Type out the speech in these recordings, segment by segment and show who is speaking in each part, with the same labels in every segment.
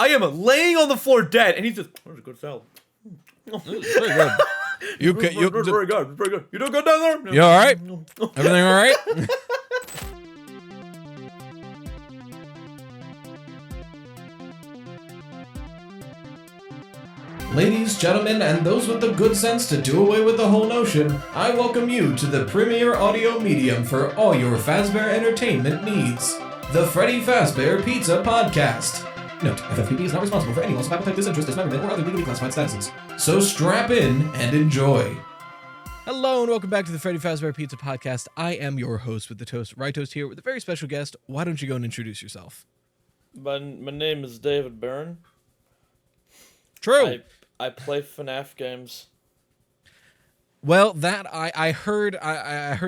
Speaker 1: I am laying on the floor dead, and he's just, "That's a good salad."
Speaker 2: It's pretty good. You
Speaker 1: Very good. Very good. You doing good down there?
Speaker 2: You all right? Everything all right?
Speaker 3: Ladies, gentlemen, and those with the good sense to do away with the whole notion, I welcome you to the premier audio medium for all your Fazbear entertainment needs. The Freddy Fazbear Pizza Podcast. Note, FFPP is not responsible for any loss of appetite, disinterest, dismemberment, or other legally classified statuses. So strap in and enjoy.
Speaker 2: Hello and welcome back to the Freddy Fazbear Pizza Podcast. I am your host with the toast, Right Toast, here with a very special guest. Why don't you go and introduce yourself?
Speaker 1: My name is David Byrne.
Speaker 2: True.
Speaker 1: I play FNAF Games.
Speaker 2: Well, that I heard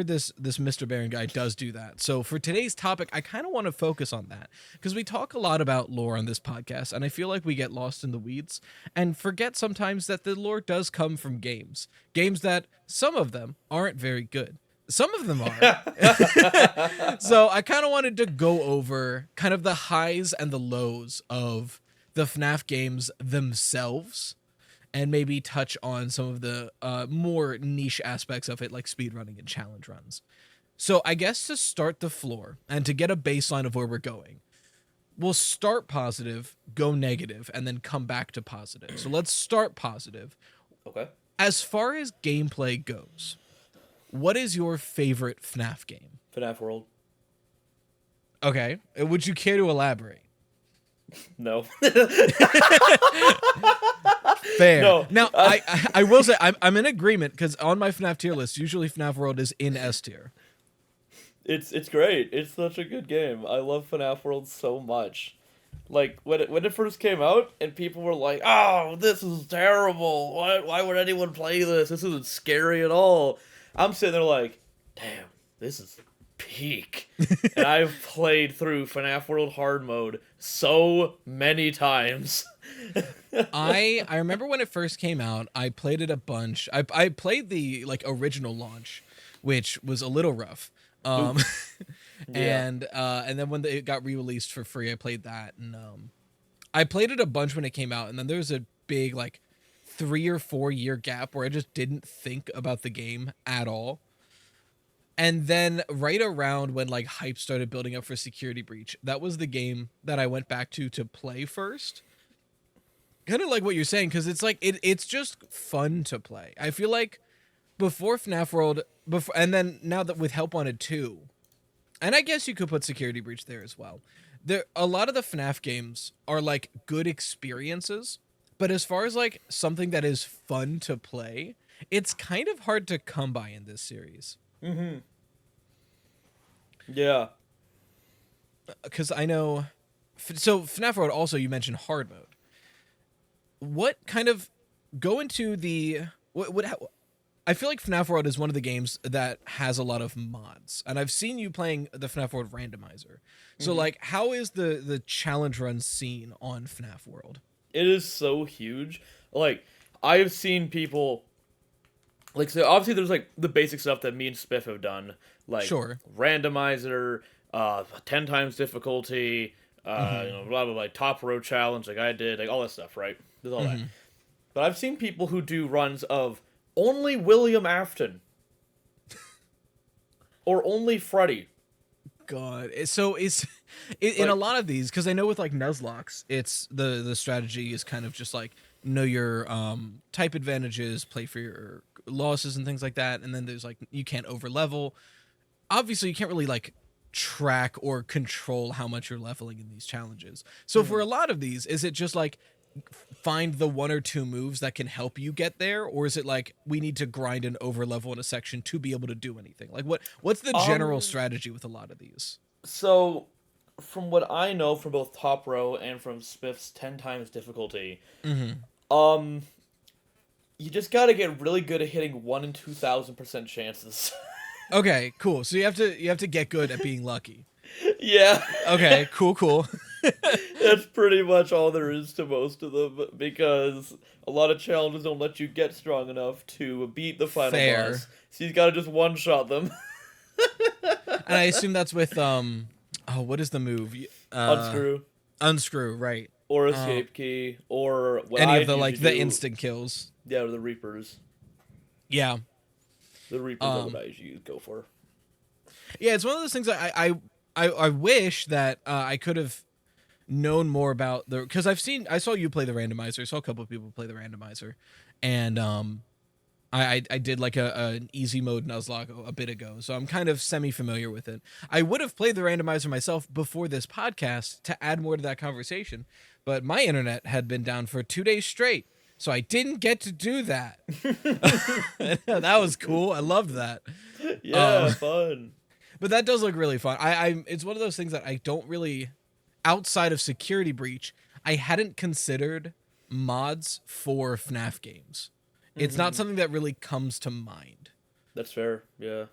Speaker 2: this Mr. Barron guy does do that. So for today's topic, I kind of want to focus on that because we talk a lot about lore on this podcast, and I feel like we get lost in the weeds and forget sometimes that the lore does come from games that some of them aren't very good. Some of them are. So I kind of wanted to go over kind of the highs and the lows of the FNAF games themselves, and maybe touch on some of the more niche aspects of it, like speedrunning and challenge runs. So I guess to start the floor, and to get a baseline of where we're going, we'll start positive, go negative, and then come back to positive. So let's start positive.
Speaker 1: Okay.
Speaker 2: As far as gameplay goes, what is your favorite FNAF game?
Speaker 1: FNAF World.
Speaker 2: Okay. Would you care to elaborate?
Speaker 1: No.
Speaker 2: Fair.
Speaker 1: No.
Speaker 2: Now, I will say I'm in agreement because on my FNAF tier list, usually FNAF World is in S tier.
Speaker 1: It's great. It's such a good game. I love FNAF World so much. Like when it first came out, and people were like, "Oh, this is terrible. Why would anyone play this? This isn't scary at all." I'm sitting there like, "Damn, this is peak." And I've played through FNAF World Hard Mode so many times.
Speaker 2: I remember when it first came out, I played it a bunch. I played the original launch, which was a little rough.
Speaker 1: Yeah.
Speaker 2: And then when it got re-released for free, I played that, and I played it a bunch when it came out, and then there was a big 3 or 4 year gap where I just didn't think about the game at all. And then right around when hype started building up for Security Breach, that was the game that I went back to play first. Kind of like what you're saying, because it's just fun to play. I feel like before FNAF World, and then now that with Help Wanted 2, and I guess you could put Security Breach there as well. A lot of the FNAF games are good experiences, but as far as something that is fun to play, it's kind of hard to come by in this series.
Speaker 1: Mm-hmm. Yeah.
Speaker 2: Because I know... So, FNAF World, also, you mentioned hard mode. What kind of... Go into the... I feel like FNAF World is one of the games that has a lot of mods. And I've seen you playing the FNAF World randomizer. So, how is the challenge run scene on FNAF World?
Speaker 1: It is so huge. I've seen people... so obviously there's, the basic stuff that me and Spiff have done.
Speaker 2: Sure.
Speaker 1: Randomizer, 10 times difficulty, blah, blah, blah, top row challenge, I did, all that stuff, right? There's all that. But I've seen people who do runs of only William Afton. Or only Freddy.
Speaker 2: God. So it's... in a lot of these, because I know with, Nuzlocke, it's... The strategy is kind of just, know your type advantages, play for your losses and things like that, and then there's you can't over level. Obviously you can't really track or control how much you're leveling in these challenges. So for a lot of these, is it just find the 1 or 2 moves that can help you get there, or is it we need to grind and over level in a section to be able to do anything? What's the general strategy with a lot of these?
Speaker 1: So from what I know from both Top Row and from Spiff's 10 times difficulty, you just gotta get really good at hitting 1 in 2,000% chances.
Speaker 2: Okay, cool. So you have to get good at being lucky.
Speaker 1: Yeah.
Speaker 2: Okay, cool.
Speaker 1: That's pretty much all there is to most of them, because a lot of challenges don't let you get strong enough to beat the final boss. So you gotta just one-shot them.
Speaker 2: And I assume that's with what is the move?
Speaker 1: Unscrew.
Speaker 2: Unscrew, right.
Speaker 1: or escape key, or what
Speaker 2: any
Speaker 1: I
Speaker 2: of the like the
Speaker 1: do,
Speaker 2: instant kills.
Speaker 1: Yeah, or the Reapers.
Speaker 2: Yeah.
Speaker 1: The Reapers are what I usually go for.
Speaker 2: Yeah, it's one of those things I wish that I could have known more about because I saw you play the randomizer. I saw a couple of people play the randomizer, and I did like an easy mode Nuzlocke a bit ago, so I'm kind of semi-familiar with it. I would have played the randomizer myself before this podcast to add more to that conversation, but my internet had been down for 2 days straight, so I didn't get to do that. That was cool. I loved that.
Speaker 1: Yeah, fun.
Speaker 2: But that does look really fun. It's one of those things that I don't really, outside of Security Breach, I hadn't considered mods for FNAF games. It's not something that really comes to mind.
Speaker 1: That's fair, yeah.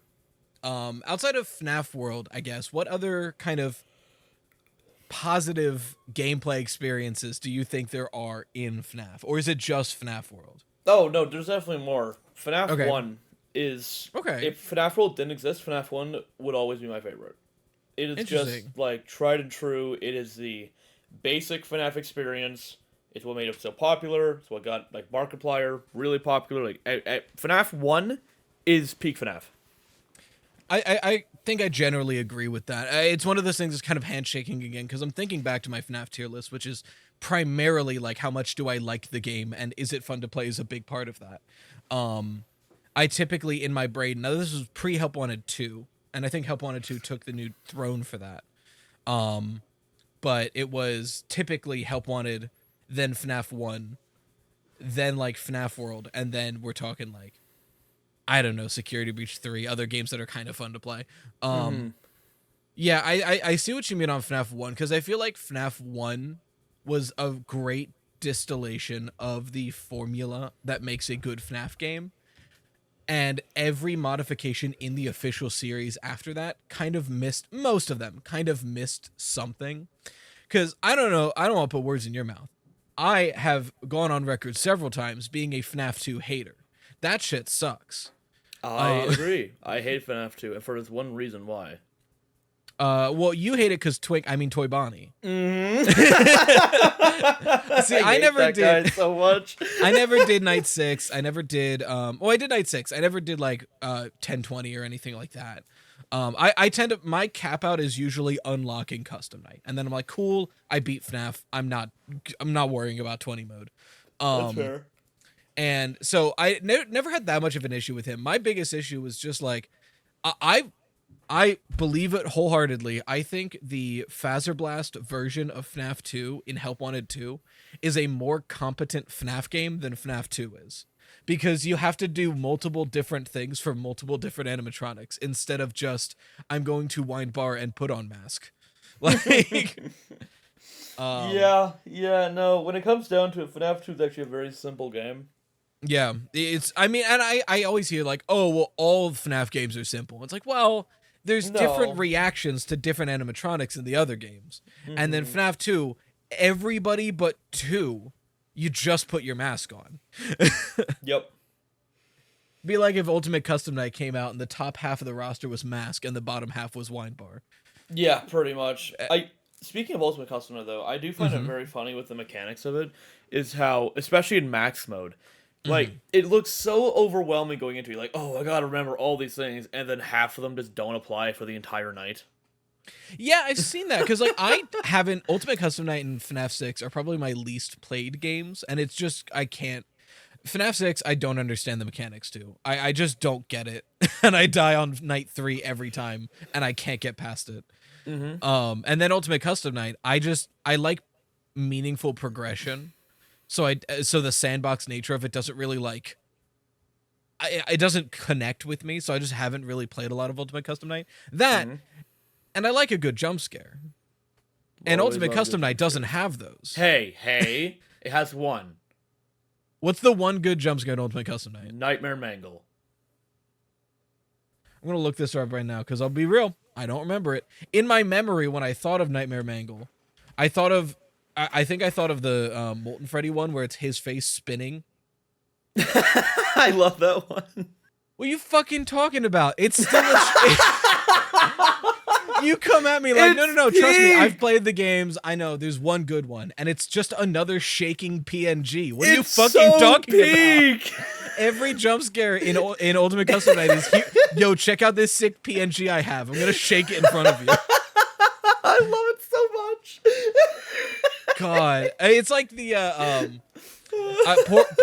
Speaker 2: Outside of FNAF World, I guess, what other kind of positive gameplay experiences do you think there are in FNAF? Or is it just FNAF World?
Speaker 1: Oh, no, there's definitely more. FNAF 1 is...
Speaker 2: Okay.
Speaker 1: If FNAF World didn't exist, FNAF 1 would always be my favorite. It is just, like, tried and true. It is the basic FNAF experience. It's what made it so popular. It's what got, like, Markiplier really popular. Like, FNAF 1 is peak FNAF.
Speaker 2: I think I generally agree with that. It's one of those things that's kind of handshaking again, because I'm thinking back to my FNAF tier list, which is primarily, like, how much do I like the game, and is it fun to play is a big part of that. I typically, in my brain, now this was pre-Help Wanted 2, and I think Help Wanted 2 took the new throne for that. But it was typically Help Wanted, then FNAF 1, then like FNAF World, and then we're talking like, I don't know, Security Breach 3, other games that are kind of fun to play. Yeah, I see what you mean on FNAF 1, because I feel like FNAF 1 was a great distillation of the formula that makes a good FNAF game. And every modification in the official series after that kind of missed, most of them kind of missed something. Because I don't know, I don't want to put words in your mouth. I have gone on record several times being a FNAF 2 hater. That shit sucks.
Speaker 1: I agree. I hate FNAF 2, and for this one reason why.
Speaker 2: Well, you hate it because Toy Bonnie.
Speaker 1: Mm-hmm.
Speaker 2: See, I never
Speaker 1: that
Speaker 2: did
Speaker 1: guy so much.
Speaker 2: I never did Night 6. I never did. I did Night 6. I never did like 1020 or anything like that. I tend to, my cap out is usually unlocking custom night, and then I'm like, cool, I beat FNAF. I'm not worrying about 20 mode.
Speaker 1: That's fair.
Speaker 2: And so I never had that much of an issue with him. My biggest issue was just like, I believe it wholeheartedly. I think the Fazerblast version of FNAF 2 in Help Wanted 2 is a more competent FNAF game than FNAF 2 is. Because you have to do multiple different things for multiple different animatronics instead of just, I'm going to wind bar and put on mask. Like,
Speaker 1: no, when it comes down to it, FNAF 2 is actually a very simple game.
Speaker 2: Yeah, I always hear like, oh, well, all FNAF games are simple. It's like, well, there's different reactions to different animatronics in the other games. Mm-hmm. And then FNAF 2, everybody but 2, you just put your mask on.
Speaker 1: Yep.
Speaker 2: Be like if Ultimate Custom Night came out and the top half of the roster was mask and the bottom half was wine bar.
Speaker 1: Yeah, pretty much. Speaking of Ultimate Custom Night, though, I do find it very funny with the mechanics of it, is how, especially in max mode, like, it looks so overwhelming going into it. Like, oh, I gotta remember all these things, and then half of them just don't apply for the entire night.
Speaker 2: Yeah, I've seen that, because like I haven't, Ultimate Custom Night and FNAF 6 are probably my least played games, and it's just, I can't, FNAF 6, I don't understand the mechanics to. I just don't get it, and I die on night 3 every time, and I can't get past it. Mm-hmm. And then Ultimate Custom Night, I like meaningful progression, so the sandbox nature of it doesn't really like, it doesn't connect with me, so I just haven't really played a lot of Ultimate Custom Night. And I like a good jump scare. And Ultimate Custom Night doesn't have those.
Speaker 1: Hey, it has one.
Speaker 2: What's the one good jump scare in Ultimate Custom Night?
Speaker 1: Nightmare Mangle.
Speaker 2: I'm going to look this up right now, because I'll be real, I don't remember it. In my memory, when I thought of Nightmare Mangle, I think I thought of the Molten Freddy one, where it's his face spinning.
Speaker 1: I love that one.
Speaker 2: What are you fucking talking about? It's still You come at me like,
Speaker 1: It's
Speaker 2: no, trust me,
Speaker 1: peak.
Speaker 2: I've played the games. I know there's one good one, and it's just another shaking PNG. What are you fucking talking
Speaker 1: peak.
Speaker 2: about? Every jump scare in Ultimate Custom Night is, yo, check out this sick PNG I have. I'm gonna shake it in front of you.
Speaker 1: I love it so much.
Speaker 2: God, it's like the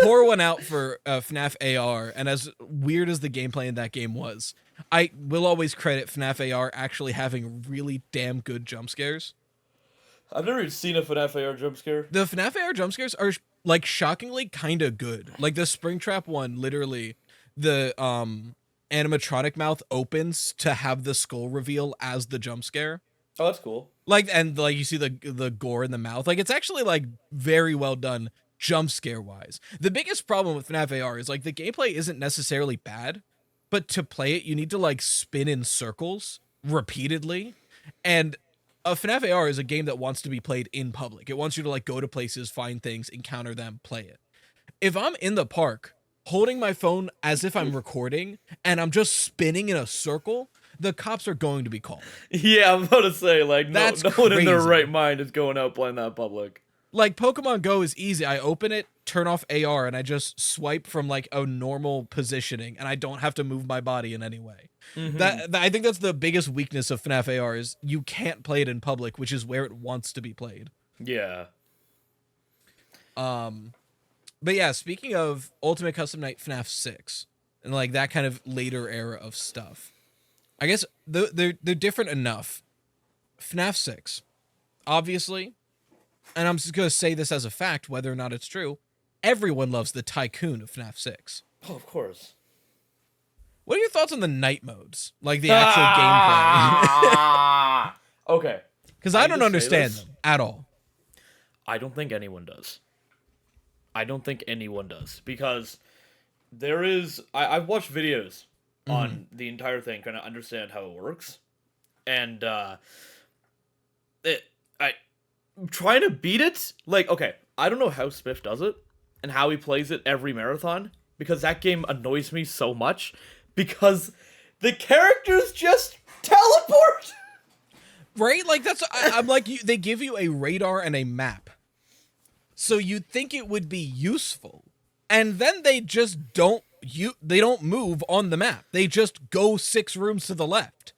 Speaker 2: pour one out for FNAF AR, and as weird as the gameplay in that game was, I will always credit FNAF AR actually having really damn good jump scares.
Speaker 1: I've never even seen a FNAF AR jump scare.
Speaker 2: The FNAF AR jump scares are like shockingly kind of good. Like the Springtrap one, literally, the animatronic mouth opens to have the skull reveal as the jump scare.
Speaker 1: Oh, that's cool.
Speaker 2: Like, and like you see the gore in the mouth. Like, it's actually like very well done jump scare wise. The biggest problem with FNAF AR is like the gameplay isn't necessarily bad, but to play it you need to like spin in circles repeatedly. And a FNAF AR is a game that wants to be played in public. It wants you to like go to places, find things, encounter them, play it. If I'm in the park holding my phone as if I'm recording and I'm just spinning in a circle, the cops are going to be called.
Speaker 1: Yeah, I'm about to say, like, no one in their
Speaker 2: crazy.
Speaker 1: right mind is going out playing that public.
Speaker 2: Like, Pokemon Go is easy. I open it, turn off AR, and I just swipe from, like, a normal positioning, and I don't have to move my body in any way. That I think that's the biggest weakness of FNAF AR is you can't play it in public, which is where it wants to be played.
Speaker 1: Yeah.
Speaker 2: But yeah, speaking of Ultimate Custom Night FNAF 6, and, like, that kind of later era of stuff, I guess they're different enough. FNAF 6, obviously, and I'm just going to say this as a fact, whether or not it's true, everyone loves the tycoon of FNAF 6.
Speaker 1: Oh, of course.
Speaker 2: What are your thoughts on the night modes? Like the actual gameplay?
Speaker 1: Okay.
Speaker 2: Because I don't understand them at all.
Speaker 1: I don't think anyone does. Because there is... I've watched videos on the entire thing, trying to understand how it works. And trying to beat it, like, okay, I don't know how Spiff does it and how he plays it every marathon, because that game annoys me so much, because the characters just teleport.
Speaker 2: Right? Like, that's... I'm like, they give you a radar and a map. So you'd think it would be useful. And then they just don't... They don't move on the map. They just go 6 rooms to the left.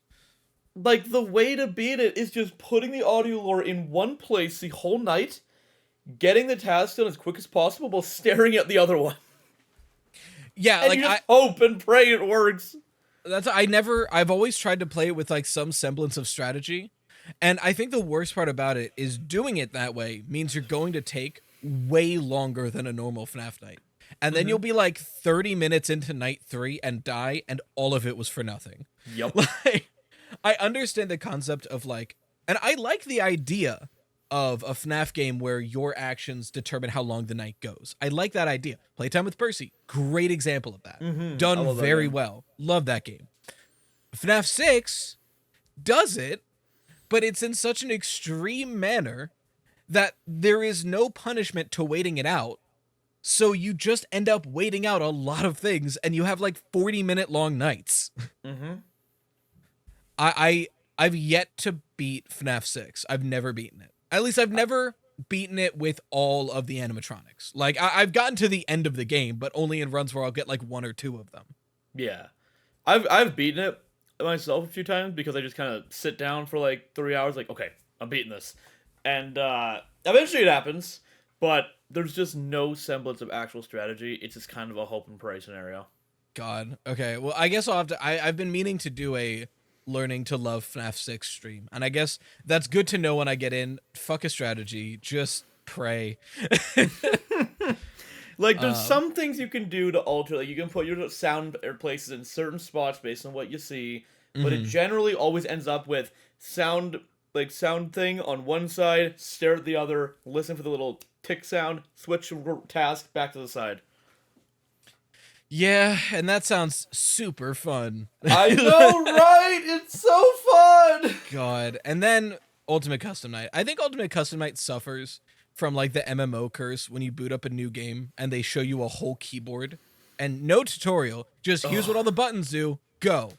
Speaker 1: Like, the way to beat it is just putting the audio lore in one place the whole night, getting the task done as quick as possible while staring at the other one.
Speaker 2: Yeah,
Speaker 1: And
Speaker 2: like,
Speaker 1: you just hope and pray it works.
Speaker 2: I've always tried to play it with, like, some semblance of strategy. And I think the worst part about it is doing it that way means you're going to take way longer than a normal FNAF night. And then you'll be like 30 minutes into night 3 and die, and all of it was for nothing.
Speaker 1: Yep.
Speaker 2: Like, I understand the concept of, like, and I like the idea of a FNAF game where your actions determine how long the night goes. I like that idea. Playtime with Percy, great example of that. Done very well. Love that game. FNAF 6 does it, but it's in such an extreme manner that there is no punishment to waiting it out. So you just end up waiting out a lot of things, and you have like 40-minute long nights. I've yet to beat FNAF 6. I've never beaten it. At least I've never beaten it with all of the animatronics. Like, I've gotten to the end of the game, but only in runs where I'll get like 1 or 2 of them.
Speaker 1: Yeah. I've beaten it myself a few times because I just kind of sit down for like 3 hours, like, okay, I'm beating this. And eventually it happens, but there's just no semblance of actual strategy. It's just kind of a hope and pray scenario.
Speaker 2: God. Okay. Well, I guess I'll have to... I've been meaning to do a learning to love FNAF 6 stream. And I guess that's good to know when I get in. Fuck a strategy. Just pray.
Speaker 1: Like, there's some things you can do to alter. Like, you can put your sound or places in certain spots based on what you see. But it generally always ends up with sound thing on one side, stare at the other, listen for the little tick sound, switch task back to the side.
Speaker 2: Yeah, and that sounds super fun.
Speaker 1: I know, right? It's so fun!
Speaker 2: God. And then Ultimate Custom Night. I think Ultimate Custom Night suffers from, like, the MMO curse when you boot up a new game and they show you a whole keyboard and no tutorial. Just here's what all the buttons do. Go.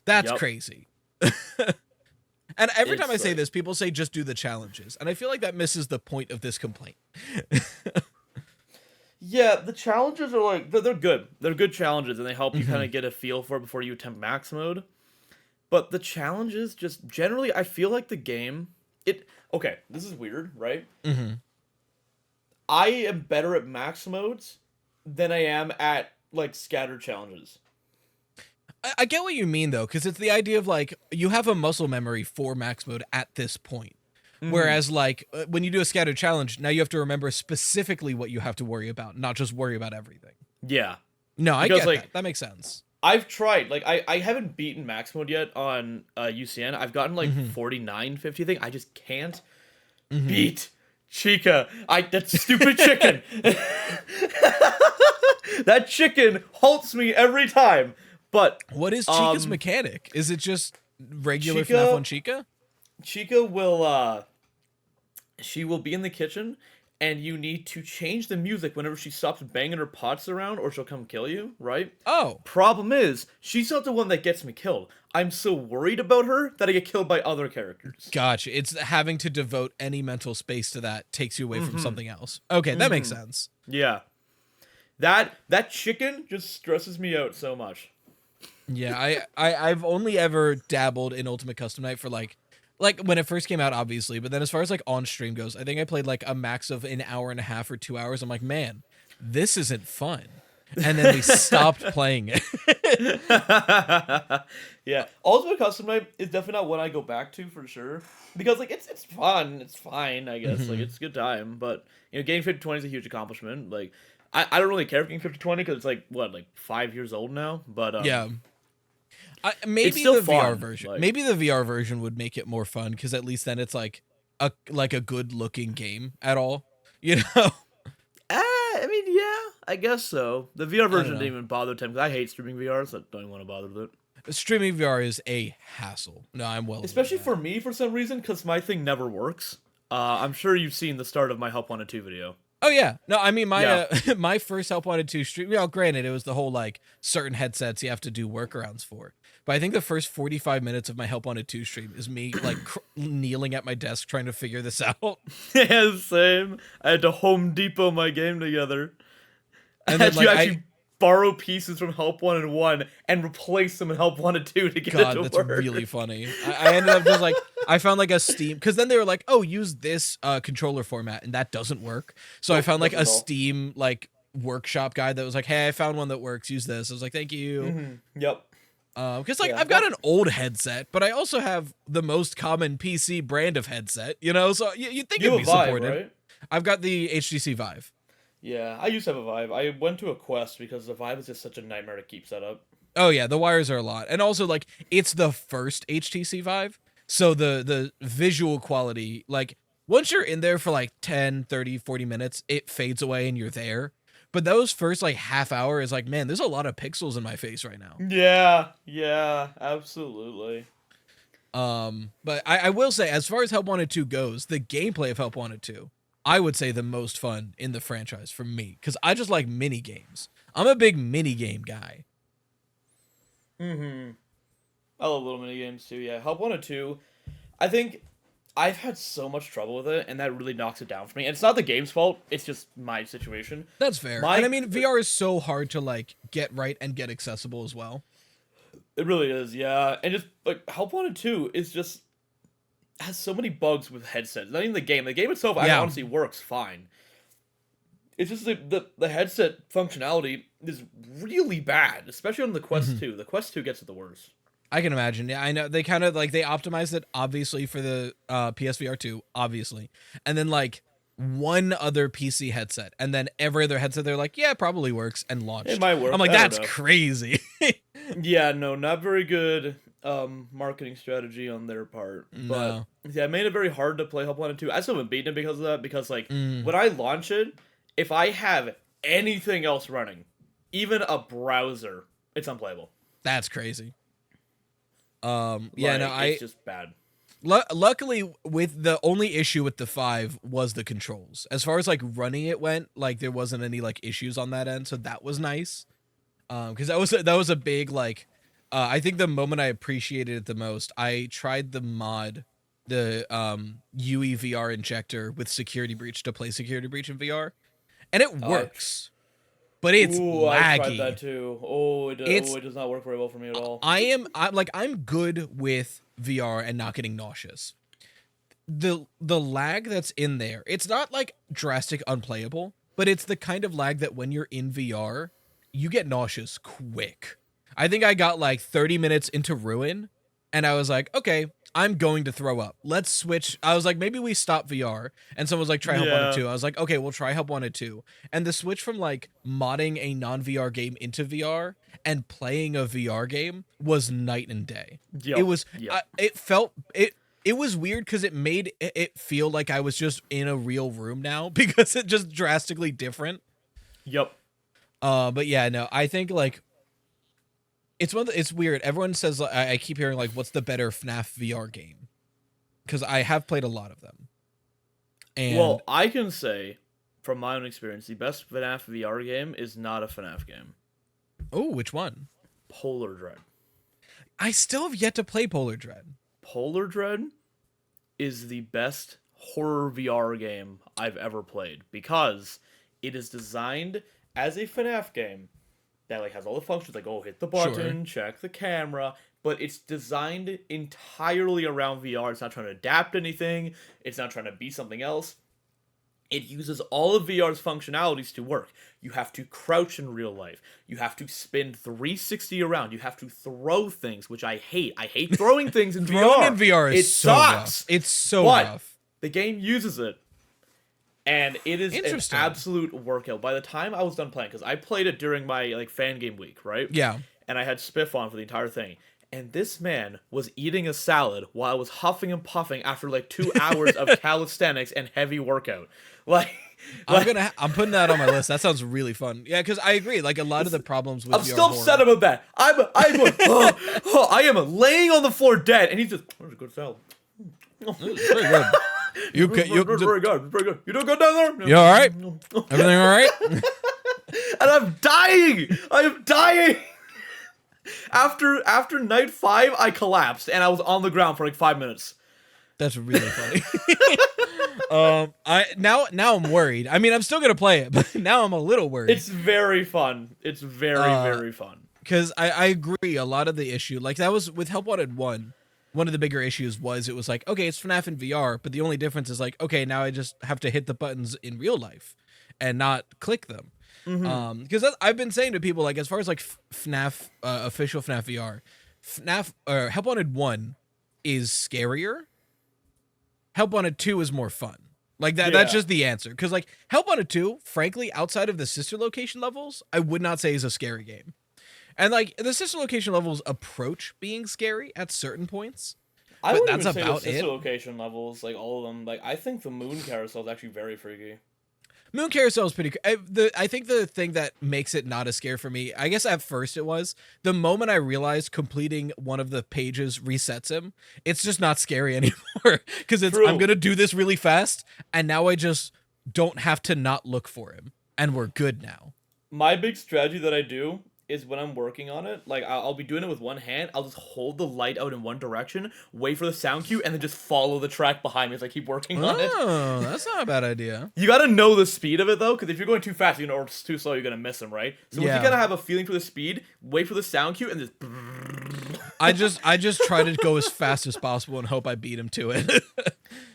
Speaker 2: That's crazy. And every time I
Speaker 1: It's
Speaker 2: say
Speaker 1: like-
Speaker 2: this, people say just do the challenges. And I feel like that misses the point of this complaint.
Speaker 1: Yeah, the challenges are like they're good. They're good challenges, and they help you kind of get a feel for it before you attempt max mode. But the challenges just generally, I feel like the game. Okay, this is weird, right?
Speaker 2: Mm-hmm.
Speaker 1: I am better at max modes than I am at like scattered challenges.
Speaker 2: I get what you mean, though, because it's the idea of, like, you have a muscle memory for max mode at this point. Whereas, like, when you do a scattered challenge, now you have to remember specifically what you have to worry about, not just worry about everything.
Speaker 1: Yeah.
Speaker 2: No, I
Speaker 1: Because,
Speaker 2: get
Speaker 1: like,
Speaker 2: that. That makes sense.
Speaker 1: I've tried, like, I haven't beaten max mode yet on UCN. I've gotten, like, 49, 50 thing. I just can't beat Chica. That stupid chicken. That chicken halts me every time. But
Speaker 2: What is Chica's mechanic? Is it just regular
Speaker 1: Chica-
Speaker 2: FNAF on Chica?
Speaker 1: Chica will, she will be in the kitchen, and you need to change the music whenever she stops banging her pots around, or she'll come kill you, right?
Speaker 2: Oh.
Speaker 1: Problem is, she's not the one that gets me killed. I'm so worried about her that I get killed by other characters.
Speaker 2: Gotcha. It's having to devote any mental space to that takes you away from something else. Okay, that makes sense.
Speaker 1: Yeah. That chicken just stresses me out so much.
Speaker 2: Yeah, I've only ever dabbled in Ultimate Custom Night for like when it first came out, obviously, but then as far as like on stream goes, I think I played like a max of an hour and a half or 2 hours. I'm like, man, this isn't fun. And then we stopped playing it.
Speaker 1: Yeah. Ultimate Custom Night is definitely not one I go back to for sure. Because like it's fun, it's fine, I guess. Like it's a good time. But getting 50-20 is a huge accomplishment. Like I don't really care for getting 50-20 because it's like 5 years old now. But
Speaker 2: Yeah. Maybe
Speaker 1: It's still
Speaker 2: the VR
Speaker 1: fun,
Speaker 2: version.
Speaker 1: like-
Speaker 2: Maybe the VR version would make it more fun because at least then it's like a good looking game at all.
Speaker 1: I mean, yeah, I guess so. The VR version
Speaker 2: know.
Speaker 1: didn't even bother Tim because I hate streaming VR, so I don't even want to bother with it.
Speaker 2: Streaming VR is a hassle. No, I'm well.
Speaker 1: Especially
Speaker 2: aware
Speaker 1: for me, for some reason, because my thing never works. I'm sure you've seen the start of my Help Wanted 2 video.
Speaker 2: Oh yeah, no, I mean my
Speaker 1: Yeah.
Speaker 2: my first Help Wanted 2 stream. Granted, it was the whole like certain headsets you have to do workarounds for. But I think the first 45 minutes of my Help Wanted 2 stream is me like kneeling at my desk trying to figure this out.
Speaker 1: Yeah, same. I had to Home Depot my game together.
Speaker 2: And
Speaker 1: I had
Speaker 2: then,
Speaker 1: to
Speaker 2: like,
Speaker 1: actually borrow pieces from Help Wanted 1 and replace them in Help Wanted 2 to get
Speaker 2: God,
Speaker 1: it to
Speaker 2: that's
Speaker 1: work.
Speaker 2: really funny. I ended up just like I found like a Steam because then they were like, oh, use this controller format, and that doesn't work. So I found like a
Speaker 1: doesn't at all.
Speaker 2: Steam like workshop guide that was like, hey, I found one that works. Use this. I was like, thank you.
Speaker 1: Yep.
Speaker 2: Because like
Speaker 1: Yeah,
Speaker 2: I've got an old headset, but I also have the most common PC brand of headset. So you'd think
Speaker 1: You
Speaker 2: it'd
Speaker 1: have
Speaker 2: be
Speaker 1: a Vive,
Speaker 2: supported.
Speaker 1: right?
Speaker 2: I've got the HTC Vive.
Speaker 1: Yeah, I used to have a Vive. I went to a Quest because the Vive is just such a nightmare to keep set up.
Speaker 2: Oh yeah, the wires are a lot. And also like it's the first HTC Vive. So the visual quality, like once you're in there for like 10, 30, 40 minutes, it fades away and you're there. But those first like half hour is like, man, there's a lot of pixels in my face right now.
Speaker 1: Yeah, absolutely.
Speaker 2: But I will say, as far as Help Wanted 2 goes, the gameplay of Help Wanted 2, I would say the most fun in the franchise for me. Because I just like mini games. I'm a big mini game guy.
Speaker 1: I love little mini games too. Yeah, Help Wanted 2. I think I've had so much trouble with it, and that really knocks it down for me. And it's not the game's fault; it's just my situation.
Speaker 2: That's fair.
Speaker 1: My-
Speaker 2: And I mean, VR is so hard to like get right and get accessible as well.
Speaker 1: It really is, yeah. And just like Help Wanted 2 is just has so many bugs with headsets. Not even the game. The game itself, I
Speaker 2: Yeah.
Speaker 1: honestly works fine. It's just the headset functionality is really bad, especially on the Quest 2. The Quest 2 gets it the worst.
Speaker 2: I can imagine. Yeah, I know they kind of like they optimized it obviously for the PSVR 2, obviously, and then like one other PC headset, and then every other headset they're like, yeah, it probably works, and launched.
Speaker 1: It might work.
Speaker 2: I'm like,
Speaker 1: I don't
Speaker 2: that's
Speaker 1: know.
Speaker 2: crazy.
Speaker 1: Yeah, no, not very good marketing strategy on their part.
Speaker 2: No.
Speaker 1: But yeah, it made it very hard to play Help Wanted 2. I still haven't beaten it because of that, because like
Speaker 2: Mm.
Speaker 1: when I launch it, if I have anything else running, even a browser, it's unplayable.
Speaker 2: That's crazy. Yeah, no,
Speaker 1: it's just bad.
Speaker 2: Luckily, with the only issue with the 5 was the controls. As far as like running it went, like there wasn't any like issues on that end, so that was nice. Because that was a big like I think the moment I appreciated it the most, I tried the mod, the UE VR injector with Security Breach to play Security Breach in VR, and it works, but it's
Speaker 1: I tried that
Speaker 2: laggy.
Speaker 1: too. It does not work very well for me at all.
Speaker 2: I'm good with VR and not getting nauseous. The lag that's in there, it's not like drastic unplayable, but it's the kind of lag that when you're in VR, you get nauseous quick. I think I got like 30 minutes into Ruin, and I was like, okay, I'm going to throw up. Let's switch. I was like, maybe we stop VR. And someone was like, try Help Wanted 2. I was like, okay, we'll try Help Wanted 2. And the switch from like modding a non-VR game into VR and playing a VR game was night and day.
Speaker 1: Yep.
Speaker 2: It was, it was weird because it made it feel like I was just in a real room now because it's just drastically different.
Speaker 1: Yep.
Speaker 2: But yeah, no, I think like, it's weird. Everyone says, I keep hearing like, what's the better FNAF VR game? Because I have played a lot of them. And
Speaker 1: well, I can say, from my own experience, the best FNAF VR game is not a FNAF game.
Speaker 2: Oh, which one?
Speaker 1: Polar Dread.
Speaker 2: I still have yet to play Polar Dread.
Speaker 1: Polar Dread is the best horror VR game I've ever played because it is designed as a FNAF game that like has all the functions like, oh, hit the button, check the camera, but it's designed entirely around VR. It's not trying to adapt anything. It's not trying to be something else. It uses all of VR's functionalities to work. You have to crouch in real life. You have to spin 360 around. You have to throw things, which I hate. I hate throwing things in VR.
Speaker 2: Throwing in VR is so
Speaker 1: sucks.
Speaker 2: Rough. It's so
Speaker 1: but
Speaker 2: rough.
Speaker 1: The game uses it. And it is an absolute workout. By the time I was done playing, because I played it during my like fan game week, right?
Speaker 2: Yeah.
Speaker 1: And I had Spiff on for the entire thing. And this man was eating a salad while I was huffing and puffing after like 2 hours of calisthenics and heavy workout.
Speaker 2: I'm putting that on my list. That sounds really fun. Yeah, because I agree. Like a lot of the problems with
Speaker 1: I'm
Speaker 2: VR
Speaker 1: still upset
Speaker 2: horror.
Speaker 1: about that. I am laying on the floor dead, and he's just, "There's a good salad.
Speaker 2: It's pretty good.
Speaker 1: Very good. You doing good down there?
Speaker 2: You all right? Everything all right?
Speaker 1: And I'm dying. After night 5, I collapsed and I was on the ground for like 5 minutes.
Speaker 2: That's really funny. Now I'm worried. I mean, I'm still gonna play it, but now I'm a little worried.
Speaker 1: It's very fun. It's very fun.
Speaker 2: Because I agree. A lot of the issue, like that was with Help Wanted 1. One of the bigger issues was it was like, okay, it's FNAF in VR, but the only difference is like, okay, now I just have to hit the buttons in real life and not click them. Because I've been saying to people, like, as far as like FNAF, official FNAF VR, FNAF or Help Wanted 1 is scarier. Help Wanted 2 is more fun. Like that.
Speaker 1: Yeah.
Speaker 2: That's just the answer. Because like Help Wanted 2, frankly, outside of the sister location levels, I would not say is a scary game. And like the sister location levels approach being scary at certain points.
Speaker 1: I
Speaker 2: but
Speaker 1: wouldn't
Speaker 2: that's
Speaker 1: even say
Speaker 2: about
Speaker 1: the sister
Speaker 2: it.
Speaker 1: location levels, like all of them. Like I think the moon carousel is actually very freaky.
Speaker 2: Moon Carousel is pretty. I think the thing that makes it not a scare for me, I guess at first it was the moment I realized completing one of the pages resets him. It's just not scary anymore because it's I'm gonna do this really fast, and now I just don't have to not look for him, and we're good now.
Speaker 1: My big strategy that I do is when I'm working on it, like I'll be doing it with one hand, I'll just hold the light out in one direction, wait for the sound cue, and then just follow the track behind me as I keep working on it.
Speaker 2: Oh, that's not a bad idea.
Speaker 1: You gotta know the speed of it though, because if you're going too fast, or too slow, you're gonna miss him, right? So if you gotta have a feeling for the speed, wait for the sound cue, and just...
Speaker 2: I just try to go as fast as possible and hope I beat him to it.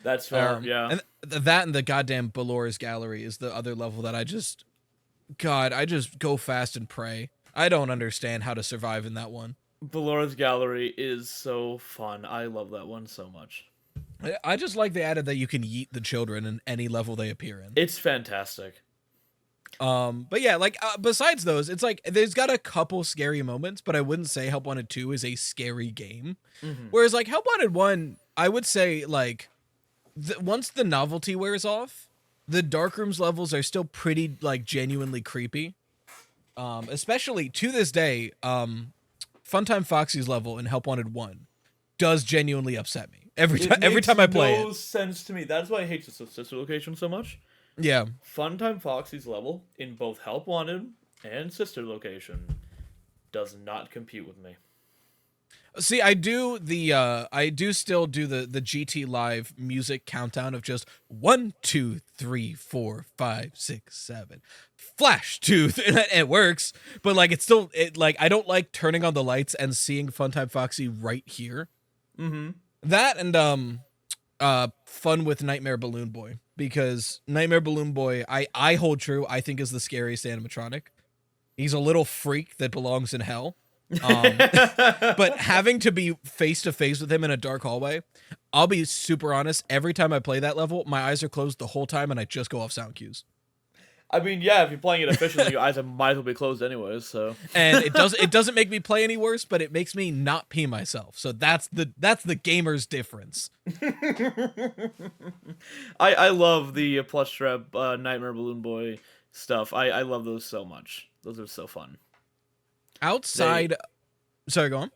Speaker 1: That's fair, yeah.
Speaker 2: And that and the goddamn Balora's Gallery is the other level that I just go fast and pray. I don't understand how to survive in that one.
Speaker 1: Balora's Gallery is so fun. I love that one so much.
Speaker 2: I just like they added that you can yeet the children in any level they appear in.
Speaker 1: It's fantastic.
Speaker 2: But yeah, like besides those, it's like there's got a couple scary moments, but I wouldn't say Help Wanted 2 is a scary game. Whereas like Help Wanted 1, I would say like once the novelty wears off, the Darkrooms levels are still pretty like genuinely creepy. Especially to this day, Funtime Foxy's level in Help Wanted 1 does genuinely upset me every time I play it.
Speaker 1: It makes no sense to me. That's why I hate the sister location so much.
Speaker 2: Yeah.
Speaker 1: Funtime Foxy's level in both Help Wanted and sister location does not compute with me.
Speaker 2: See, I do still do the GT Live music countdown of just 1, 2, 3, 4, 5, 6, 7, flash 2, and it works. But like, it's still like I don't like turning on the lights and seeing Funtime Foxy right here.
Speaker 1: Mm-hmm.
Speaker 2: That and fun with Nightmare Balloon Boy, because Nightmare Balloon Boy I hold true, I think is the scariest animatronic. He's a little freak that belongs in hell. But having to be face to face with him in a dark hallway, I'll be super honest, every time I play that level, my eyes are closed the whole time and I just go off sound cues.
Speaker 1: I mean, yeah, if you're playing it efficiently, your eyes might as well be closed anyways, so.
Speaker 2: And it doesn't make me play any worse, but it makes me not pee myself. So that's the gamer's difference.
Speaker 1: I love the plush strap Nightmare Balloon Boy stuff. I love those so much. Those are so fun.
Speaker 2: Outside sorry, go on.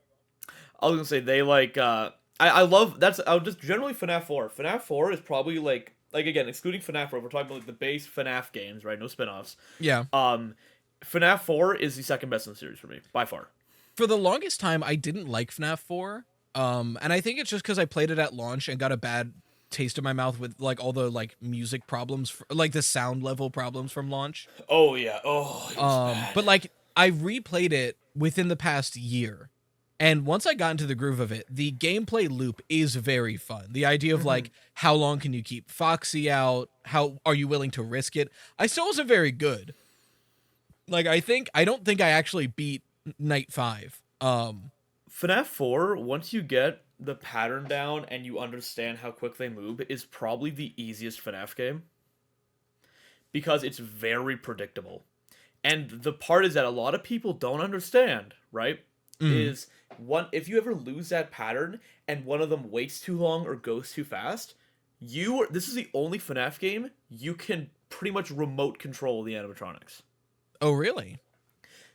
Speaker 1: I was gonna say they like I love that's I just generally FNAF 4. FNAF 4 is probably like again, excluding FNAF 4, we're talking about like the base FNAF games, right? No spin-offs.
Speaker 2: Yeah.
Speaker 1: FNAF 4 is the second best in the series for me, by far.
Speaker 2: For the longest time I didn't like FNAF 4. And I think it's just because I played it at launch and got a bad taste in my mouth with like all the like music problems, like the sound level problems from launch.
Speaker 1: Oh yeah. Oh, it was bad.
Speaker 2: But like I replayed it within the past year, and once I got into the groove of it, the gameplay loop is very fun. The idea of like, how long can you keep Foxy out? How are you willing to risk it? I still wasn't very good. Like I don't think I actually beat Night 5.
Speaker 1: FNAF 4, once you get the pattern down and you understand how quick they move, is probably the easiest FNAF game. Because it's very predictable. And the part is that a lot of people don't understand, right? Is one, if you ever lose that pattern and one of them waits too long or goes too fast, this is the only FNAF game you can pretty much remote control the animatronics.
Speaker 2: Oh, really?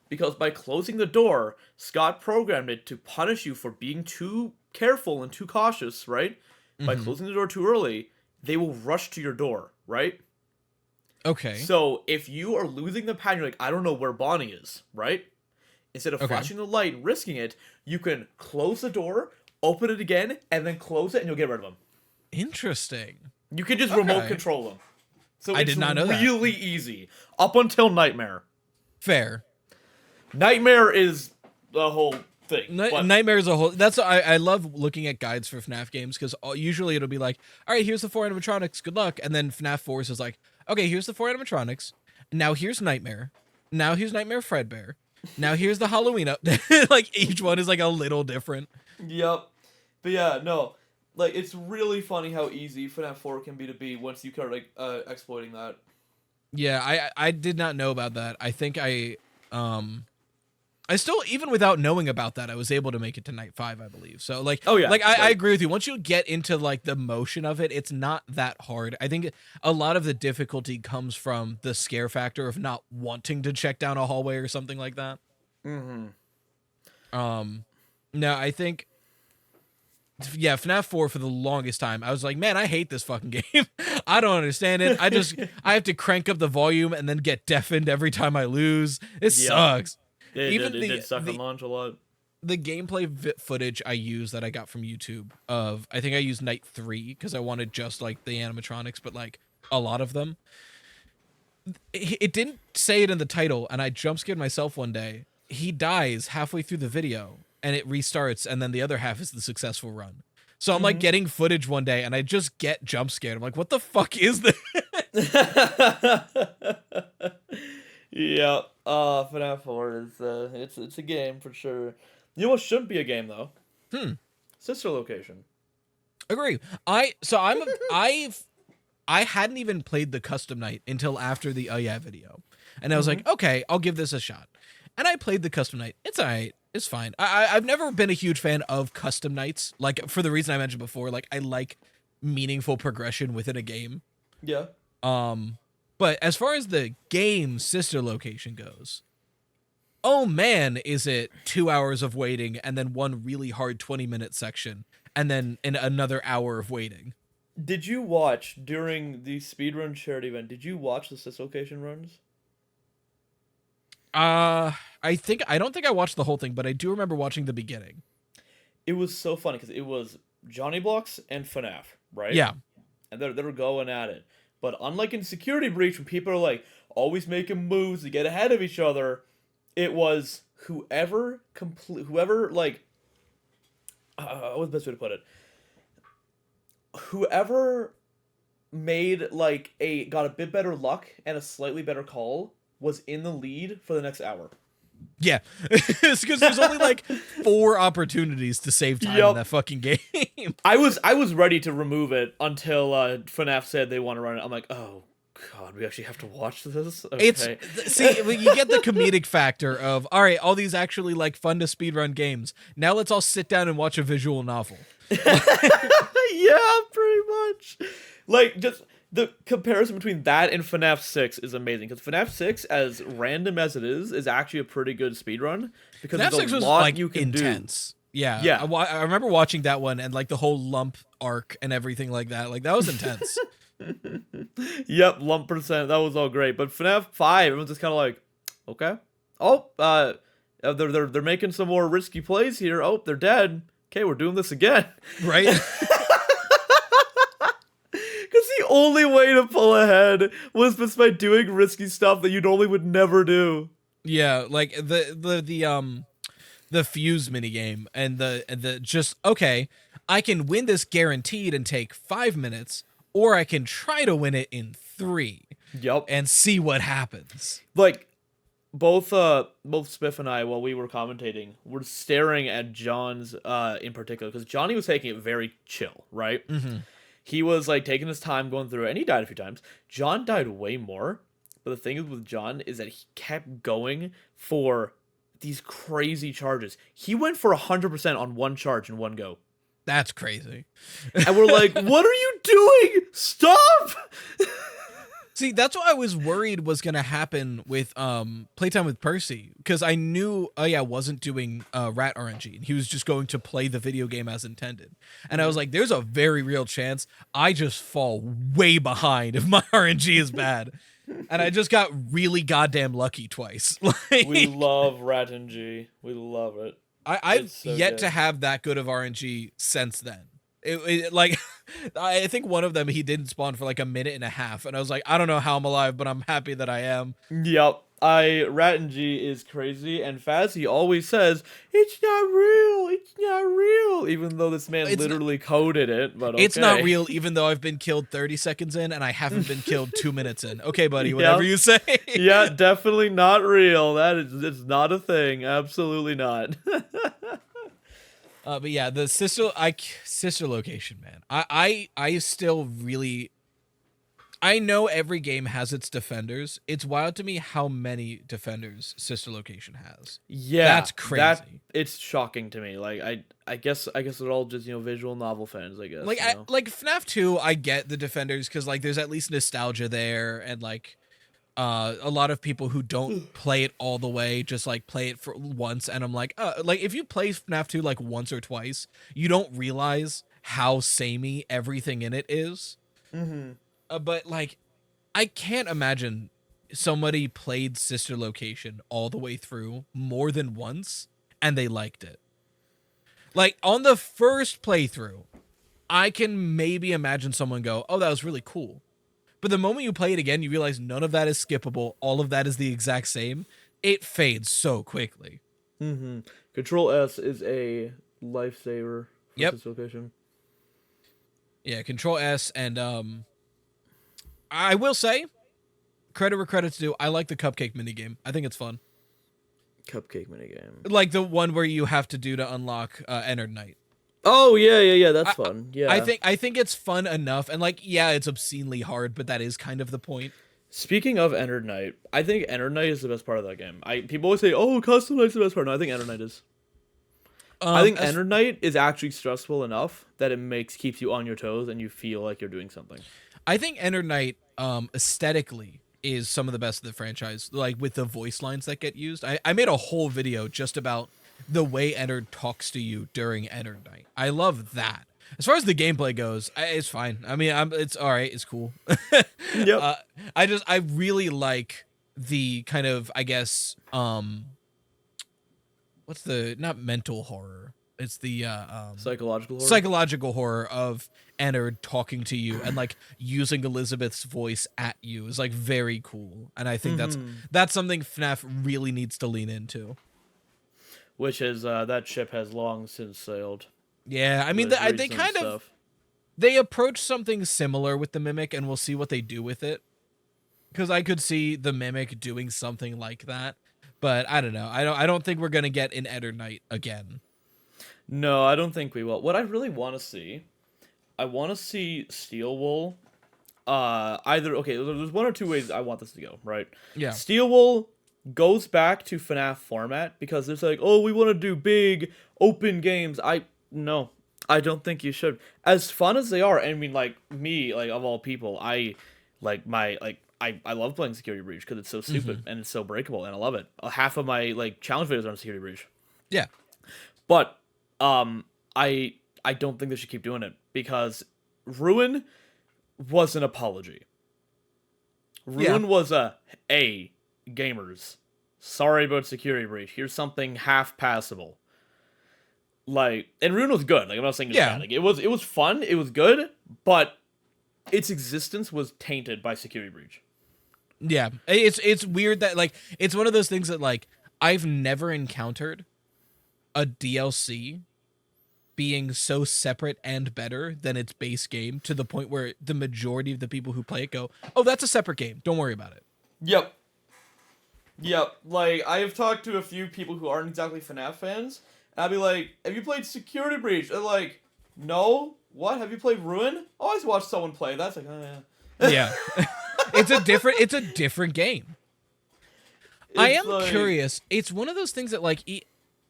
Speaker 1: Because by closing the door, Scott programmed it to punish you for being too careful and too cautious, right? By closing the door too early, they will rush to your door, right?
Speaker 2: Okay.
Speaker 1: So if you are losing the pattern, you're like, I don't know where Bonnie is, right? Instead of flashing the light and risking it, you can close the door, open it again, and then close it, and you'll get rid of them.
Speaker 2: Interesting.
Speaker 1: You can just remote control them. So
Speaker 2: I did not know that.
Speaker 1: It's really easy. Up until Nightmare.
Speaker 2: Fair.
Speaker 1: Nightmare is the whole thing.
Speaker 2: Nightmare is a whole. That's I love looking at guides for FNAF games, because usually it'll be like, all right, here's the 4 animatronics, good luck, and then FNAF 4 is like, okay, here's the 4 animatronics. Now here's Nightmare. Now here's Nightmare Fredbear. Now here's the Halloween up. Like each one is like a little different.
Speaker 1: Yep. But yeah, no. Like it's really funny how easy FNAF 4 can be to beat once you start like exploiting that.
Speaker 2: Yeah, I did not know about that. I think I still, even without knowing about that, I was able to make it to Night 5, I believe. So like,
Speaker 1: oh yeah,
Speaker 2: like I agree with you. Once you get into like the motion of it, it's not that hard. I think a lot of the difficulty comes from the scare factor of not wanting to check down a hallway or something like that. No, I think, yeah, FNAF 4 for the longest time, I was like, man, I hate this fucking game. I don't understand it. I have to crank up the volume and then get deafened every time I lose. It sucks.
Speaker 1: It did suck on launch a lot.
Speaker 2: The gameplay footage I use that I got from YouTube of, I think I used Night 3 because I wanted just like the animatronics, but like a lot of them. It didn't say it in the title, and I jump scared myself one day. He dies halfway through the video and it restarts, and then the other half is the successful run. So I'm like getting footage one day and I just get jump scared. I'm like, what the fuck is this?
Speaker 1: Yeah, FNAF 4 is it's a game for sure. You know what shouldn't be a game though? Sister Location.
Speaker 2: Agree. I hadn't even played the custom night until after the video, and I was like, okay, I'll give this a shot. And I played the custom night. It's alright. It's fine. I've never been a huge fan of custom nights, like for the reason I mentioned before. Like I like meaningful progression within a game.
Speaker 1: Yeah.
Speaker 2: But as far as the game Sister Location goes, oh man, is it 2 hours of waiting and then one really hard 20-minute section and then another hour of waiting.
Speaker 1: Did you watch during the speedrun charity event? Did you watch the Sister Location runs?
Speaker 2: I don't think I watched the whole thing, but I do remember watching the beginning.
Speaker 1: it was so funny because it was Johnny Blocks and FNAF, right?
Speaker 2: Yeah.
Speaker 1: And they're going at it. But unlike in Security Breach, when people are like always making moves to get ahead of each other, it was whoever like what's the best way to put it? Whoever made like got a bit better luck and a slightly better call was in the lead for the next hour.
Speaker 2: Yeah, it's because there's only like 4 opportunities to save time in that fucking game.
Speaker 1: I was ready to remove it until FNAF said they want to run it. I'm like, oh god, we actually have to watch this. Okay.
Speaker 2: See, you get the comedic factor of all right, all these actually like fun to speedrun games. Now let's all sit down and watch a visual novel.
Speaker 1: Yeah, pretty much. Like just. The comparison between that and FNAF 6 is amazing, because FNAF 6, as random as it is actually a pretty good speedrun, because
Speaker 2: FNAF
Speaker 1: there's
Speaker 2: 6
Speaker 1: a
Speaker 2: was
Speaker 1: lot
Speaker 2: like
Speaker 1: you can
Speaker 2: intense.
Speaker 1: do.
Speaker 2: Yeah. I remember watching that one and like the whole lump arc and everything like that. Like that was intense.
Speaker 1: Yep, lump percent. That was all great. But FNAF 5, everyone's just kind of like, okay. Oh, they're making some more risky plays here. Oh, they're dead. Okay, we're doing this again.
Speaker 2: Right?
Speaker 1: The only way to pull ahead was just by doing risky stuff that you normally would never do.
Speaker 2: Yeah, like the fuse minigame and the just okay, I can win this guaranteed and take 5 minutes, or I can try to win it in 3.
Speaker 1: Yep.
Speaker 2: And see what happens.
Speaker 1: Like both Spiff and I, while we were commentating, were staring at John's in particular, because Johnny was taking it very chill, right?
Speaker 2: Mm-hmm.
Speaker 1: He was like taking his time going through it, and he died a few times. John died way more, but the thing with John is that he kept going for these crazy charges. He went for 100% on one charge in one go.
Speaker 2: That's crazy.
Speaker 1: And we're like, what are you doing? Stop!
Speaker 2: See, that's what I was worried was going to happen with Playtime with Percy, because I knew wasn't doing rat RNG, and he was just going to play the video game as intended. And I was like, there's a very real chance I just fall way behind if my RNG is bad. And I just got really goddamn lucky twice. Like,
Speaker 1: we love rat RNG. We love it.
Speaker 2: I've yet to have that good of RNG since then. It like I think one of them he didn't spawn for like a minute and a half, and I was like, I don't know how I'm alive, but I'm happy that I am.
Speaker 1: Yep. Rat and G is crazy, and Fazzy always says, it's not real, even though this man literally coded it, but okay.
Speaker 2: It's not real, even though I've been killed 30 seconds in, and I haven't been killed 2 minutes in. Okay, buddy, whatever you say.
Speaker 1: Yeah, definitely not real. It's not a thing. Absolutely not.
Speaker 2: But yeah, the sister location, man. I still really... I know every game has its defenders. It's wild to me how many defenders Sister Location has.
Speaker 1: Yeah,
Speaker 2: that's crazy.
Speaker 1: It's shocking to me. Like I guess they're all just visual novel fans. I guess
Speaker 2: like like FNAF 2. I get the defenders because like there's at least nostalgia there, and like a lot of people who don't play it all the way just like play it for once, and I'm like if you play FNAF 2 like once or twice, you don't realize how samey everything in it is.
Speaker 1: Mm-hmm.
Speaker 2: But like, I can't imagine somebody played Sister Location all the way through more than once and they liked it. Like on the first playthrough, I can maybe imagine someone go, "Oh, that was really cool." But the moment you play it again, you realize none of that is skippable. All of that is the exact same. It fades so quickly.
Speaker 1: Mm-hmm. Control S is a lifesaver for Sister Location.
Speaker 2: Yeah, Control S, and I will say, credit where credit's due, I like the cupcake minigame. I think it's fun.
Speaker 1: Cupcake minigame.
Speaker 2: Like the one where you have to do to unlock Enter Night.
Speaker 1: Oh, yeah, that's fun. Yeah.
Speaker 2: I think it's fun enough, and like, yeah, it's obscenely hard, but that is kind of the point.
Speaker 1: Speaking of Enter Night, I think Enter Night is the best part of that game. People always say, "Oh, Custom Night's the best part." No, I think Enter Night is. I think Enter Night is actually stressful enough that it keeps you on your toes and you feel like you're doing something.
Speaker 2: I think Enter Night aesthetically is some of the best of the franchise, like with the voice lines that get used. I made a whole video just about the way Enter talks to you during Enter Night. I love that. As far as the gameplay goes, it's fine. I mean, it's all right. It's cool.
Speaker 1: Yep.
Speaker 2: I really like the kind of, I guess, what's the, not mental horror. It's the
Speaker 1: Psychological horror.
Speaker 2: psychological horror of Ennard talking to you and like using Elizabeth's voice at you is like very cool, and I think that's something FNAF really needs to lean into.
Speaker 1: Which is that ship has long since sailed.
Speaker 2: Yeah, I mean they kind of they approach something similar with the Mimic, and we'll see what they do with it. Because I could see the Mimic doing something like that, but I don't know. I don't think we're gonna get an Eder Knight again.
Speaker 1: No, I don't think we will. What I really want to see, I want to see Steel Wool. Either okay, there's one or two ways I want this to go. Right?
Speaker 2: Yeah.
Speaker 1: Steel Wool goes back to FNAF format because it's like, oh, we want to do big open games. No, I don't think you should. As fun as they are, I mean, like me, like of all people, I love playing Security Breach because it's so stupid and it's so breakable, and I love it. Half of my like challenge videos are on Security Breach.
Speaker 2: Yeah,
Speaker 1: but I don't think they should keep doing it because Ruin was an apology. Ruin was gamers. Sorry about Security Breach. Here's something half passable. Like, and Ruin was good. Like, I'm not saying it was bad. Like, it was fun. It was good, but its existence was tainted by Security Breach.
Speaker 2: Yeah, it's weird that like it's one of those things that like I've never encountered a DLC being so separate and better than its base game to the point where the majority of the people who play it go, "Oh, that's a separate game. Don't worry about it."
Speaker 1: Yep. Like I have talked to a few people who aren't exactly FNAF fans, and I'll be like, "Have you played Security Breach?" They're like, "No." What? Have you played Ruin? I always watch someone play. That's like, oh yeah.
Speaker 2: Yeah. It's a different game. I am curious. It's one of those things that like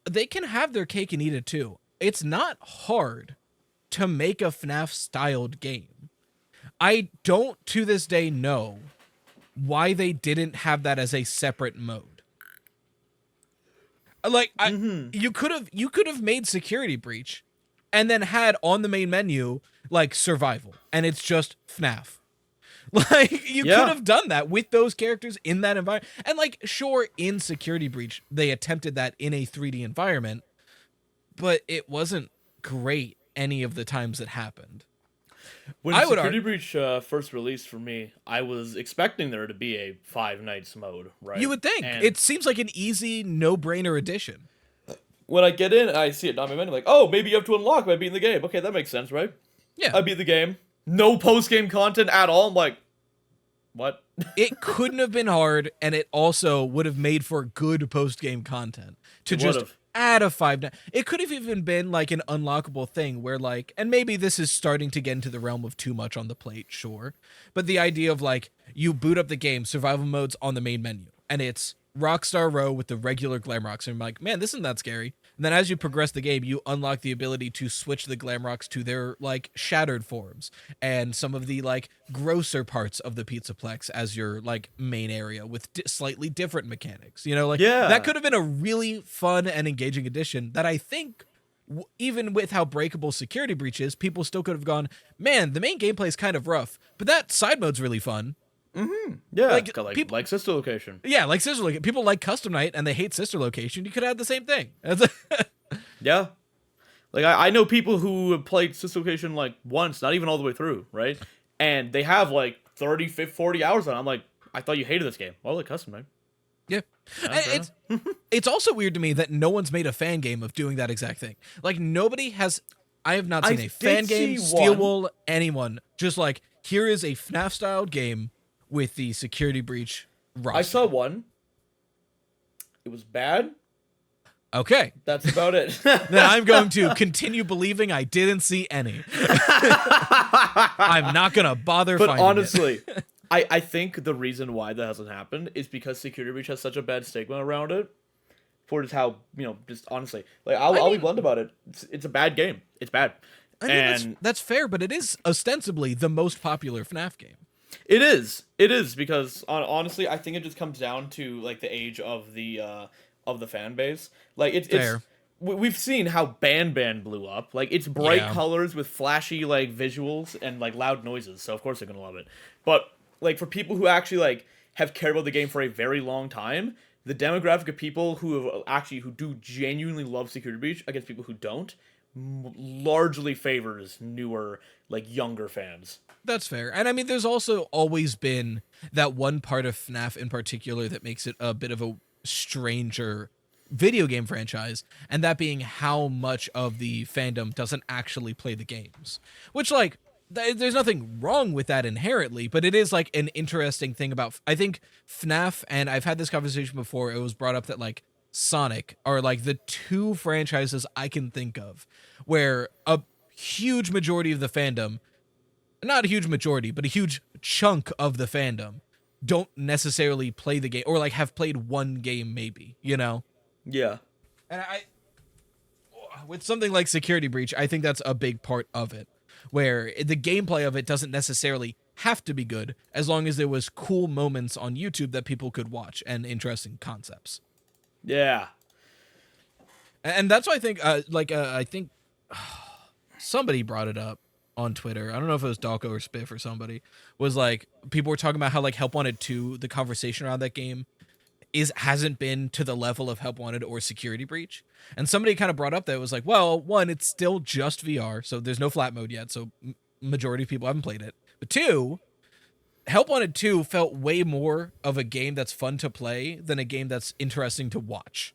Speaker 2: they can have their cake and eat it too. It's not hard to make a FNAF styled game. I don't to this day know why they didn't have that as a separate mode. Like you could have made Security Breach and then had on the main menu like survival, and it's just FNAF. Like you could have done that with those characters in that environment. And like sure, in Security Breach they attempted that in a 3D environment, but it wasn't great any of the times it happened.
Speaker 1: When Security Breach first released for me, I was expecting there to be a 5 nights mode, right?
Speaker 2: You would think. And it seems like an easy no-brainer addition.
Speaker 1: When I get in, I see it on my menu, like, oh, maybe you have to unlock by beating the game. Okay, that makes sense, right?
Speaker 2: Yeah.
Speaker 1: I beat the game. No post-game content at all. I'm like, what?
Speaker 2: It couldn't have been hard, and it also would have made for good post-game content. To just add a 5 night. It could have even been like an unlockable thing where like, and maybe this is starting to get into the realm of too much on the plate, sure. But the idea of like, you boot up the game, survival mode's on the main menu, and it's Rockstar Row with the regular Glamrocks, and I'm like, man, this isn't that scary. And then as you progress the game, you unlock the ability to switch the Glamrocks to their like shattered forms and some of the like grosser parts of the Pizzaplex as your like main area with slightly different mechanics. You know, like that could have been a really fun and engaging addition that I think even with how breakable Security Breach is, people still could have gone, man, the main gameplay is kind of rough, but that side mode's really fun.
Speaker 1: Yeah,
Speaker 2: like
Speaker 1: people like Sister Location.
Speaker 2: Yeah, like Sister Location. People like Custom Night and they hate Sister Location. You could add the same thing.
Speaker 1: Yeah. Like, I know people who have played Sister Location, like, once, not even all the way through, right? And they have, like, 30, 50, 40 hours on it. I'm like, I thought you hated this game. Well, like Custom Night.
Speaker 2: Yeah. It's also weird to me that no one's made a fan game of doing that exact thing. Like, nobody has... I have not seen a fan game, Steel Wool, anyone. Just like, here is a FNAF-styled game with the Security Breach roster.
Speaker 1: I saw one. It was bad.
Speaker 2: Okay.
Speaker 1: That's about it.
Speaker 2: Then I'm going to continue believing I didn't see any. I'm not going to bother finding it.
Speaker 1: But honestly, I think the reason why that hasn't happened is because Security Breach has such a bad stigma around it. For just how, just honestly. Like, I'll be blunt about it. It's a bad game. It's bad.
Speaker 2: I mean, that's fair, but it is ostensibly the most popular FNAF game.
Speaker 1: It is because honestly, I think it just comes down to like the age of the fan base. Like it's we've seen how Ban blew up. Like it's bright colors with flashy like visuals and like loud noises. So of course they're gonna love it. But like for people who actually like have cared about the game for a very long time, the demographic of people who do genuinely love Security Breach against people who don't largely favors newer, like, younger fans.
Speaker 2: That's fair. And I mean, there's also always been that one part of FNAF in particular that makes it a bit of a stranger video game franchise, and that being how much of the fandom doesn't actually play the games. Which, like, there's nothing wrong with that inherently, but it is, like, an interesting thing about, I think, FNAF, and I've had this conversation before, it was brought up that, like, Sonic are, like, the two franchises I can think of where a huge majority of the fandom, not a huge majority, but a huge chunk of the fandom don't necessarily play the game, or, like, have played one game maybe, you know?
Speaker 1: Yeah.
Speaker 2: And with something like Security Breach, I think that's a big part of it, where the gameplay of it doesn't necessarily have to be good, as long as there was cool moments on YouTube that people could watch and interesting concepts.
Speaker 1: Yeah.
Speaker 2: And that's why I think, I think somebody brought it up on Twitter. I don't know if it was Dalko or Spiff or somebody, was like, people were talking about how, like, Help Wanted 2, the conversation around that game hasn't been to the level of Help Wanted or Security Breach. And somebody kind of brought up that it was like, well, one, it's still just VR, so there's no flat mode yet, so majority of people haven't played it. But two, Help Wanted 2 felt way more of a game that's fun to play than a game that's interesting to watch.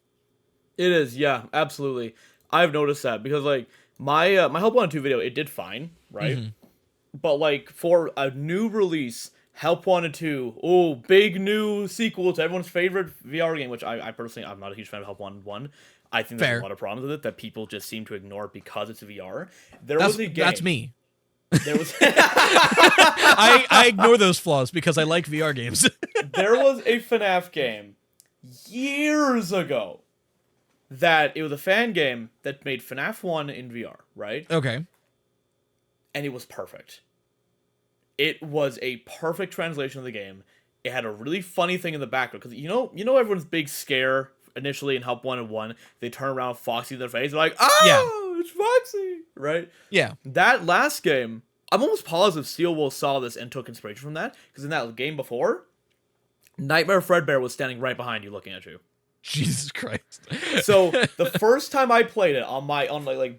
Speaker 1: It is, yeah, absolutely. I've noticed that because, like, my my Help Wanted 2 video, it did fine, right?
Speaker 2: Mm-hmm.
Speaker 1: But, like, for a new release, Help Wanted 2, oh, big new sequel to everyone's favorite VR game, which I personally, I'm not a huge fan of Help Wanted 1. I think there's a lot of problems with it that people just seem to ignore because it's VR. Was a game.
Speaker 2: That's me.
Speaker 1: There was
Speaker 2: I ignore those flaws because I like VR games.
Speaker 1: There was a FNAF game years ago that it was a fan game that made FNAF 1 in VR, right?
Speaker 2: Okay.
Speaker 1: And it was perfect. It was a perfect translation of the game. It had a really funny thing in the background because you know everyone's big scare initially in Help Wanted 1. They turn around, Foxy in their face, they're like, "Oh, it's Foxy!" Right?
Speaker 2: Yeah.
Speaker 1: That last game, I'm almost positive Steelwool saw this and took inspiration from that because in that game before, Nightmare Fredbear was standing right behind you, looking at you.
Speaker 2: Jesus Christ.
Speaker 1: So the first time I played it on my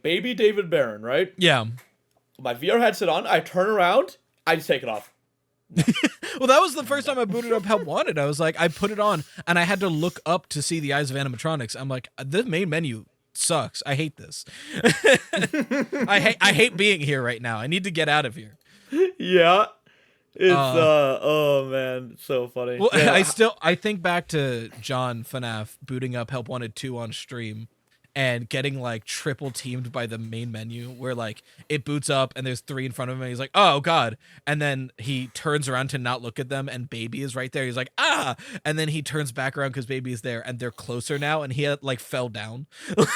Speaker 1: baby David Barron, right?
Speaker 2: Yeah.
Speaker 1: My VR headset on, I turn around, I just take it off.
Speaker 2: Well, that was the first time I booted up Help Wanted. I was like, I put it on and I had to look up to see the eyes of animatronics. I'm like, the main menu sucks. I hate this. I hate being here right now. I need to get out of here.
Speaker 1: Yeah. It's oh man, it's so funny.
Speaker 2: Well,
Speaker 1: yeah.
Speaker 2: I think back to John FNAF booting up Help Wanted 2 on stream and getting, like, triple teamed by the main menu where, like, it boots up and there's 3 in front of him and he's like, "Oh god." And then he turns around to not look at them and Baby is right there. He's like, "Ah." And then he turns back around cuz Baby is there and they're closer now and he had, like, fell down. It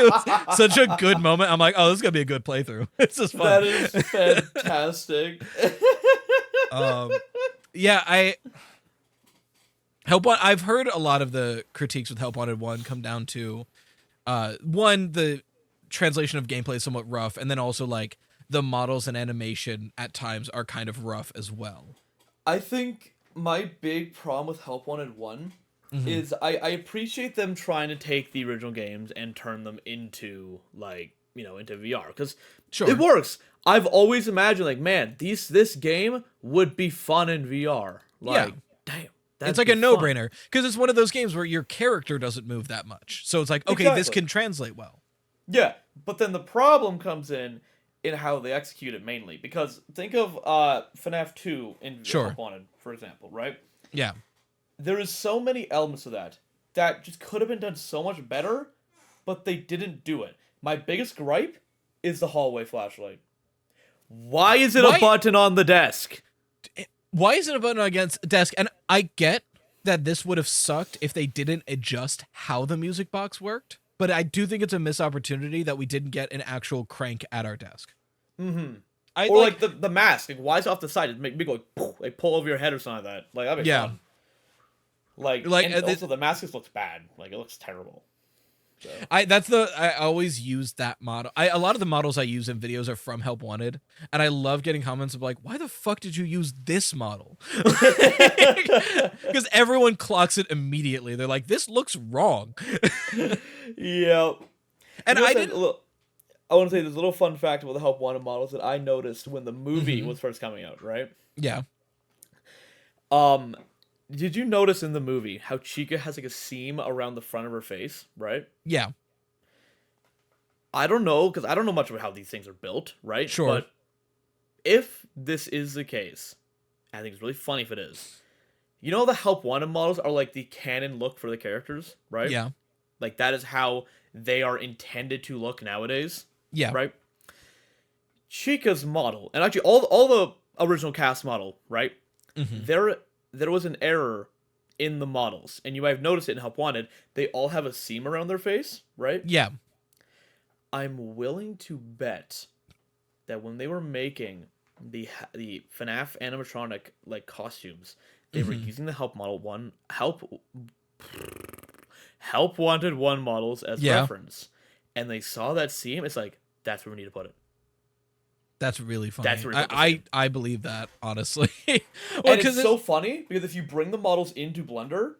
Speaker 2: was such a good moment. I'm like, "Oh, this is going to be a good playthrough." It's just fun.
Speaker 1: That is fantastic.
Speaker 2: Yeah, I've heard a lot of the critiques with Help Wanted 1 come down to, one, the translation of gameplay is somewhat rough, and then also, like, the models and animation at times are kind of rough as well.
Speaker 1: I think my big problem with Help Wanted 1 is I appreciate them trying to take the original games and turn them into, like, into VR, because it works. I've always imagined, like, man, this game would be fun in VR. Like, damn.
Speaker 2: It's like a no-brainer, because it's one of those games where your character doesn't move that much. So it's like, okay, this can translate well.
Speaker 1: Yeah, but then the problem comes in how they execute it mainly. Because think of FNAF 2 in Help Wanted, for example, right?
Speaker 2: Yeah.
Speaker 1: There is so many elements of that just could have been done so much better, but they didn't do it. My biggest gripe is the hallway flashlight. Why is it a button on the desk?
Speaker 2: Why is it a button against a desk? And I get that this would have sucked if they didn't adjust how the music box worked, but I do think it's a missed opportunity that we didn't get an actual crank at our desk.
Speaker 1: Mm-hmm. Or like the mask. Like, why is it off the side? It make me go like pull over your head or something like that. Like, that'd be fun. Like and also the mask just looks bad. Like, it looks terrible. So.
Speaker 2: I always use that model. A lot of the models I use in videos are from Help Wanted, and I love getting comments of like, "Why the fuck did you use this model?" Because everyone clocks it immediately. They're like, this looks wrong.
Speaker 1: Yeah.
Speaker 2: And I didn't.
Speaker 1: I want to say this little fun fact about the Help Wanted models that I noticed when the movie was first coming out, right?
Speaker 2: Yeah.
Speaker 1: Did you notice in the movie how Chica has like a seam around the front of her face, right?
Speaker 2: Yeah.
Speaker 1: I don't know, because I don't know much about how these things are built, right?
Speaker 2: Sure.
Speaker 1: But if this is the case, I think it's really funny if it is. You know, the Help Wanted models are like the canon look for the characters, right?
Speaker 2: Yeah.
Speaker 1: Like that is how they are intended to look nowadays.
Speaker 2: Yeah.
Speaker 1: Right? Chica's model, and actually all the original cast model, right?
Speaker 2: Mm-hmm.
Speaker 1: There was an error in the models, and you might have noticed it in Help Wanted. They all have a seam around their face, right?
Speaker 2: Yeah.
Speaker 1: I'm willing to bet that when they were making the FNAF animatronic like costumes, they were using the Help Wanted 1 models as reference, and they saw that seam. It's like, that's where we need to put it.
Speaker 2: That's really funny.
Speaker 1: That's where
Speaker 2: I believe that, honestly.
Speaker 1: Well, and it's so funny because if you bring the models into Blender,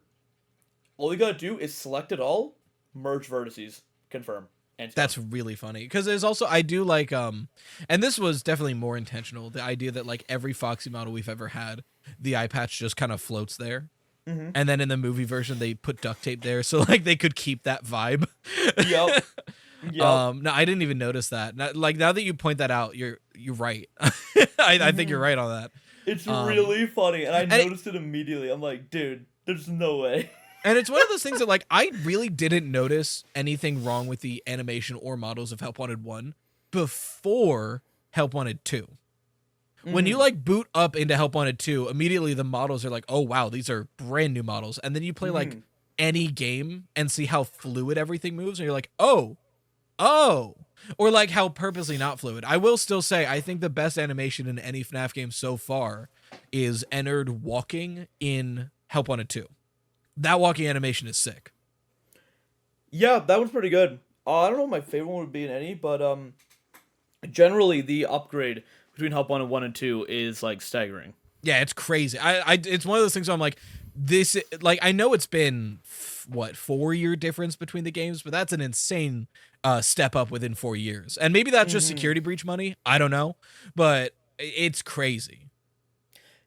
Speaker 1: all you gotta do is select it all, merge vertices, confirm. And
Speaker 2: that's really funny because there's also, I do like and this was definitely more intentional, the idea that like every Foxy model we've ever had, the eye patch just kind of floats there. And then in the movie version they put duct tape there so like they could keep that vibe.
Speaker 1: Yep.
Speaker 2: No, I didn't even notice that. Now that you point that out, you're right. I think you're right on that.
Speaker 1: It's really funny, and I noticed it immediately. I'm like, dude, there's no way.
Speaker 2: And it's one of those things that like I really didn't notice anything wrong with the animation or models of Help Wanted 1 before Help Wanted 2. When you like boot up into Help Wanted 2, immediately the models are like, oh wow, these are brand new models. And then you play like any game and see how fluid everything moves, and you're like, oh, or like how purposely not fluid. I will still say I think the best animation in any FNAF game so far is Ennard walking in Help Wanted 2. That walking animation is sick.
Speaker 1: Yeah, that one's pretty good. I don't know what my favorite one would be in any, but generally the upgrade between Help Wanted 1 and 2 is like staggering.
Speaker 2: Yeah, it's crazy. It's one of those things where I'm like, this, like, I know it's been 4-year difference between the games, but that's an insane step up within 4 years. And maybe that's just security breach money. I don't know, but it's crazy.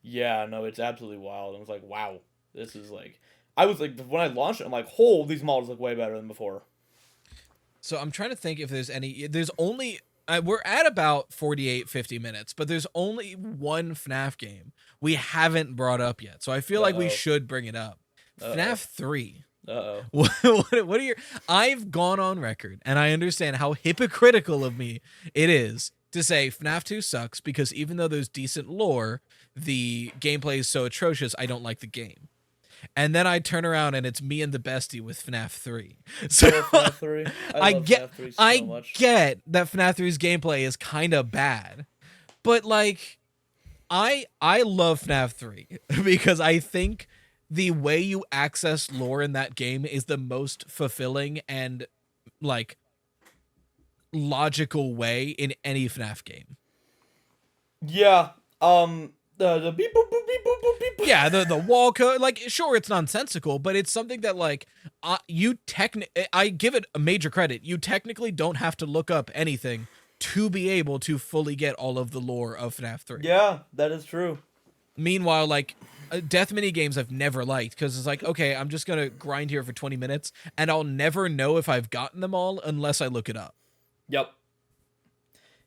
Speaker 1: Yeah, no, it's absolutely wild. I was like, wow, this is like, I was like, when I launched it, I'm like, oh, these models look way better than before.
Speaker 2: So I'm trying to think if there's only, we're at about 48, 50 minutes, but there's only one FNAF game we haven't brought up yet. So I feel like we should bring it up. FNAF 3. What are your... I've gone on record, and I understand how hypocritical of me it is to say FNAF 2 sucks because even though there's decent lore, the gameplay is so atrocious, I don't like the game. And then I turn around and it's me and the bestie with FNAF 3. So
Speaker 1: FNAF 3.
Speaker 2: I
Speaker 1: get
Speaker 2: that FNAF 3's gameplay is kind of bad. But like I love FNAF 3 because I think the way you access lore in that game is the most fulfilling and like logical way in any FNAF game.
Speaker 1: Yeah. The beep boop boop beep boop boop beep boop.
Speaker 2: Yeah, the wall code, like, sure, it's nonsensical, but it's something that like I give it a major credit. You technically don't have to look up anything to be able to fully get all of the lore of FNAF 3.
Speaker 1: Yeah, that is true.
Speaker 2: Meanwhile, like death mini games I've never liked because it's like, okay, I'm just gonna grind here for 20 minutes and I'll never know if I've gotten them all unless I look it up.
Speaker 1: Yep.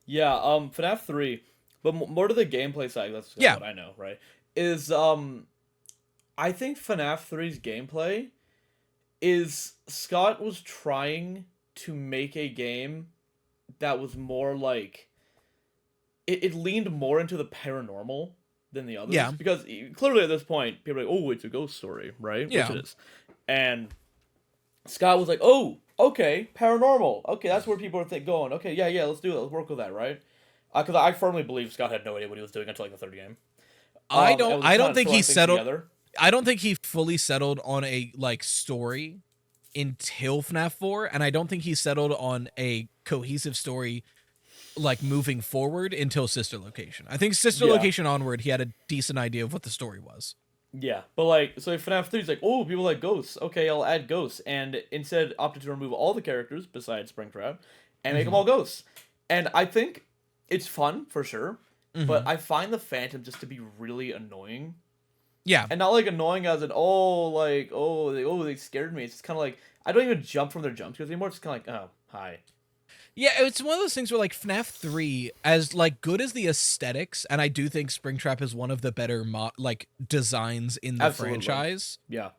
Speaker 1: Yeah, FNAF 3, but more to the gameplay side, that's what I know, right? Is I think FNAF 3's gameplay is Scott was trying to make a game that was more like it leaned more into the paranormal than the others. Yeah. Because clearly at this point, people are like, oh, it's a ghost story, right?
Speaker 2: Yeah.
Speaker 1: Which it is. And Scott was like, oh, okay, paranormal. Okay, that's where people are going. Okay, yeah, let's do it. Let's work with that, right? Because I firmly believe Scott had no idea what he was doing until like the third game.
Speaker 2: I don't think he settled. Together. I don't think he fully settled on a like story until FNAF 4, and I don't think he settled on a cohesive story like moving forward until Sister Location. I think Sister Location onward, he had a decent idea of what the story was.
Speaker 1: Yeah, but like, so if FNAF 3 is like, oh, people like ghosts. Okay, I'll add ghosts, and instead opted to remove all the characters besides Springtrap, and make them all ghosts. And I think it's fun for sure, but I find the Phantom just to be really annoying.
Speaker 2: Yeah.
Speaker 1: And not like annoying as in they scared me. It's just kind of like I don't even jump from their jump scares anymore. It's kind of like, oh, hi.
Speaker 2: Yeah, it's one of those things where like FNAF 3, as like good as the aesthetics, and I do think Springtrap is one of the better designs in the franchise.
Speaker 1: Yeah.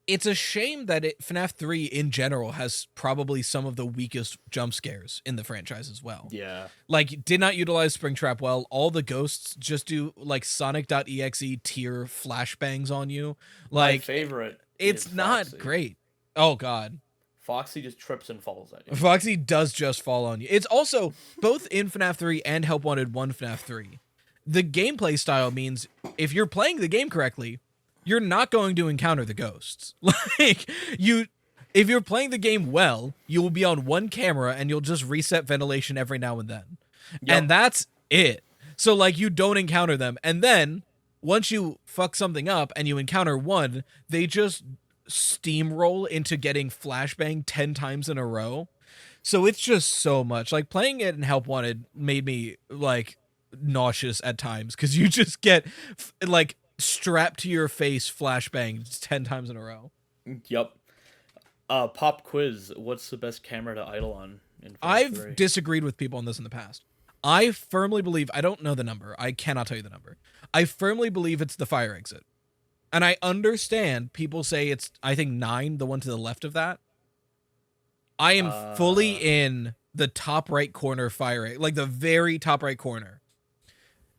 Speaker 2: It's a shame that FNAF 3 in general has probably some of the weakest jump scares in the franchise as well.
Speaker 1: Yeah.
Speaker 2: Like, did not utilize Springtrap well. All the ghosts just do like Sonic.exe tier flashbangs on you. Like,
Speaker 1: my favorite.
Speaker 2: It's not
Speaker 1: Foxy.
Speaker 2: Great. Oh God.
Speaker 1: Foxy just trips and falls at you.
Speaker 2: Foxy does just fall on you. It's also both in FNAF 3 and Help Wanted 1 FNAF 3. The gameplay style means if you're playing the game correctly, you're not going to encounter the ghosts. Like, if you're playing the game well, you will be on one camera and you'll just reset ventilation every now and then. Yep. And that's it. So like you don't encounter them. And then once you fuck something up and you encounter one, they just steamroll into getting flashbang 10 times in a row. So it's just so much. Like playing it in Help Wanted made me like nauseous at times because you just get like strapped to your face flashbang 10 times in a row.
Speaker 1: Yep. Pop quiz. What's the best camera to idle on?
Speaker 2: I've disagreed with people on this in the past. I firmly believe, I don't know the number. I cannot tell you the number. I firmly believe it's the fire exit. And I understand people say it's, I think 9, the one to the left of that. I am fully in the top right corner fire, like the very top right corner.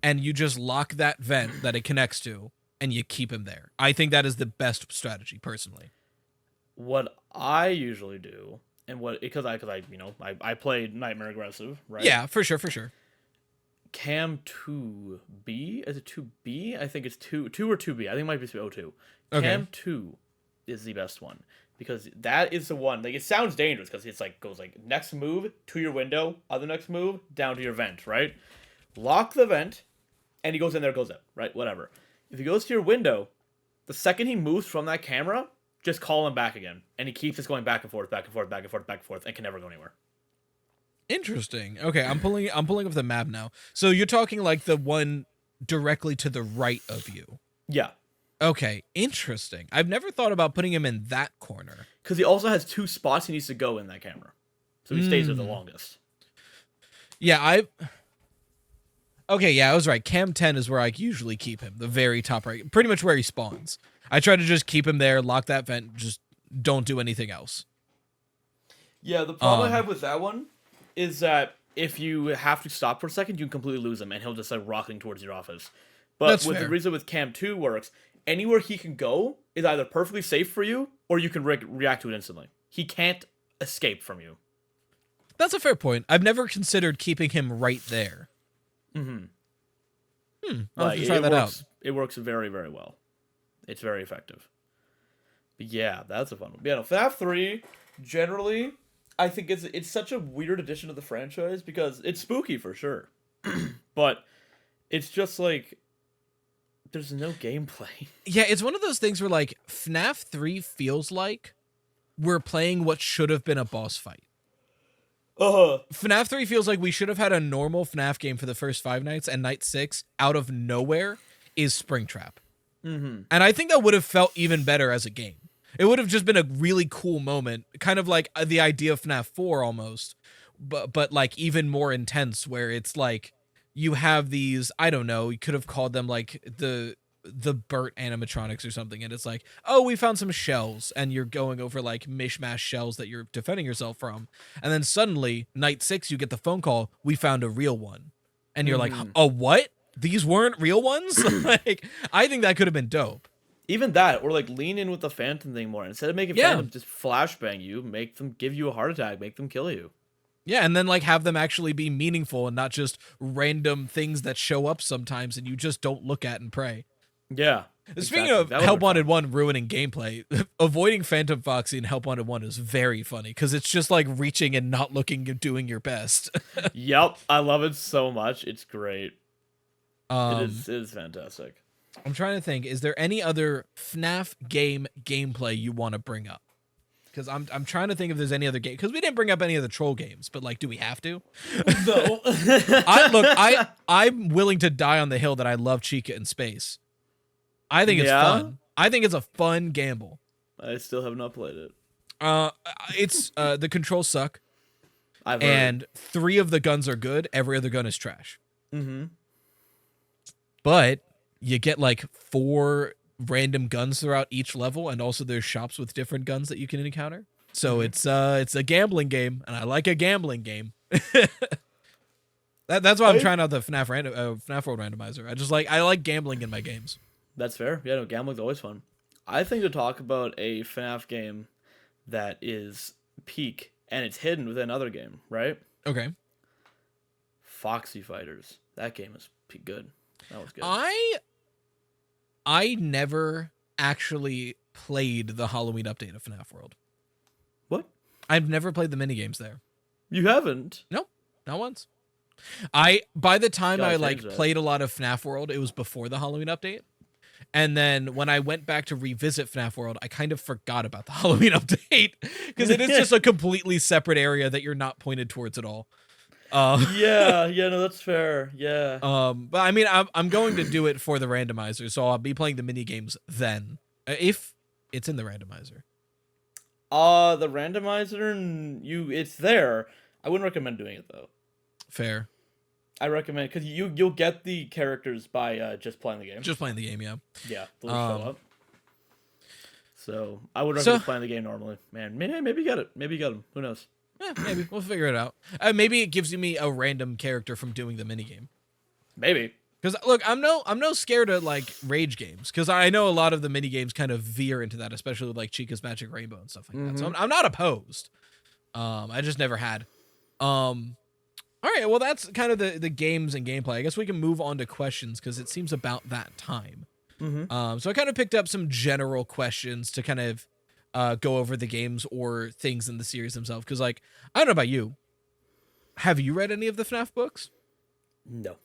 Speaker 2: And you just lock that vent that it connects to, and you keep him there. I think that is the best strategy, personally.
Speaker 1: What I usually do, and because I played Nightmare Aggressive, right?
Speaker 2: Yeah, for sure.
Speaker 1: Cam 2B? Is it 2B? I think it's 2 or 2B. I think it might be 02.
Speaker 2: Okay.
Speaker 1: Cam 2 is the best one. Because that is the one, like, it sounds dangerous because it's like, goes like, next move to your window, other next move, down to your vent, right? Lock the vent, and he goes in there, goes out, right? Whatever. If he goes to your window, the second he moves from that camera, just call him back again. And he keeps just going back and forth, and can never go anywhere.
Speaker 2: Interesting. Okay, I'm pulling up the map now. So you're talking like the one directly to the right of you.
Speaker 1: Yeah.
Speaker 2: Okay, interesting. I've never thought about putting him in that corner.
Speaker 1: Because he also has 2 spots he needs to go in that camera. So he stays there the longest.
Speaker 2: Yeah, okay, yeah, I was right. Cam 10 is where I usually keep him. The very top right. Pretty much where he spawns. I try to just keep him there, lock that vent, just don't do anything else. Yeah,
Speaker 1: the problem I have with that one is that if you have to stop for a second, you can completely lose him, and he'll just start rocking towards your office. But
Speaker 2: That's
Speaker 1: with
Speaker 2: fair.
Speaker 1: the reason with Cam 2 works, anywhere he can go is either perfectly safe for you, or you can react to it instantly. He can't escape from you.
Speaker 2: That's a fair point. I've never considered keeping him right there. I'll have to try that out.
Speaker 1: It works very, very well. It's very effective. But yeah, that's a fun one. But yeah, no, FNAF 3, generally, I think it's such a weird addition to the franchise because it's spooky for sure. But it's just like there's no gameplay.
Speaker 2: Yeah, it's one of those things where like FNAF 3 feels like we're playing what should have been a boss fight. FNAF 3 feels like we should have had a normal FNAF game for the first 5 nights, and night 6, out of nowhere, is Springtrap. And I think that would have felt even better as a game. It would have just been a really cool moment, kind of like the idea of FNAF 4 almost, but like even more intense, where it's like you have these, I don't know, you could have called them like the Burt animatronics or something, and it's like, oh, we found some shells, and you're going over like mishmash shells that you're defending yourself from, and then suddenly night 6 you get the phone call, we found a real one, and you're like, oh, what? These weren't real ones? Like, I think that could have been dope.
Speaker 1: Even that, or like lean in with the Phantom thing more. Instead of making Phantom just flashbang you, make them give you a heart attack, make them kill you.
Speaker 2: Yeah, and then like have them actually be meaningful and not just random things that show up sometimes and you just don't look at and pray.
Speaker 1: Yeah.
Speaker 2: Speaking of Help Wanted 1 ruining gameplay, avoiding Phantom Foxy in Help Wanted 1 is very funny because it's just like reaching and not looking and doing your best.
Speaker 1: Yep, I love it so much. It's great. It is fantastic.
Speaker 2: I'm trying to think. Is there any other FNAF game gameplay you want to bring up? Because I'm trying to think if there's any other game. Because we didn't bring up any of the troll games, but like, do we have to?
Speaker 1: No.
Speaker 2: I'm willing to die on the hill that I love Chica in Space. I think it's fun. I think it's a fun gamble.
Speaker 1: I still have not played it.
Speaker 2: It's the controls suck.
Speaker 1: I've heard.
Speaker 2: And 3 of the guns are good. Every other gun is trash.
Speaker 1: Mm-hmm.
Speaker 2: But you get like 4 random guns throughout each level, and also there's shops with different guns that you can encounter. So it's a gambling game, and I like a gambling game. That's why I'm trying out the FNAF World Randomizer. I like gambling in my games.
Speaker 1: That's fair. Yeah, no, gambling's always fun. I think to talk about a FNAF game that is peak and it's hidden within another game, right?
Speaker 2: Okay.
Speaker 1: Foxy Fighters. That game is good. That was good.
Speaker 2: I never actually played the Halloween update of FNAF World.
Speaker 1: What?
Speaker 2: I've never played the minigames there.
Speaker 1: You haven't?
Speaker 2: Nope, not once. By the time I
Speaker 1: change that.
Speaker 2: played a lot of FNAF World, it was before the Halloween update. And then when I went back to revisit FNAF World, I kind of forgot about the Halloween update because it is just a completely separate area that you're not pointed towards at all.
Speaker 1: Yeah, no, that's fair. Yeah.
Speaker 2: But I mean, I'm going to do it for the randomizer, so I'll be playing the mini games then, if it's in the randomizer.
Speaker 1: The randomizer, it's there. I wouldn't recommend doing it though.
Speaker 2: Fair.
Speaker 1: I recommend because you'll get the characters by just playing the game.
Speaker 2: Just playing the game, yeah.
Speaker 1: Yeah, they'll show up. So I would recommend playing the game normally. Man, maybe you get it. Maybe you got them. Who knows?
Speaker 2: Maybe we'll figure it out. Maybe it gives me a random character from doing the minigame.
Speaker 1: Maybe.
Speaker 2: Because look, I'm no scared of like rage games because I know a lot of the mini games kind of veer into that, especially with like Chica's Magic Rainbow and stuff like that. So I'm not opposed. I just never had. All right, well that's kind of the games and gameplay. I guess we can move on to questions because it seems about that time. So I kind of picked up some general questions to kind of go over the games or things in the series themselves. Because like I don't know about you, have you read any of the FNAF books?
Speaker 1: No.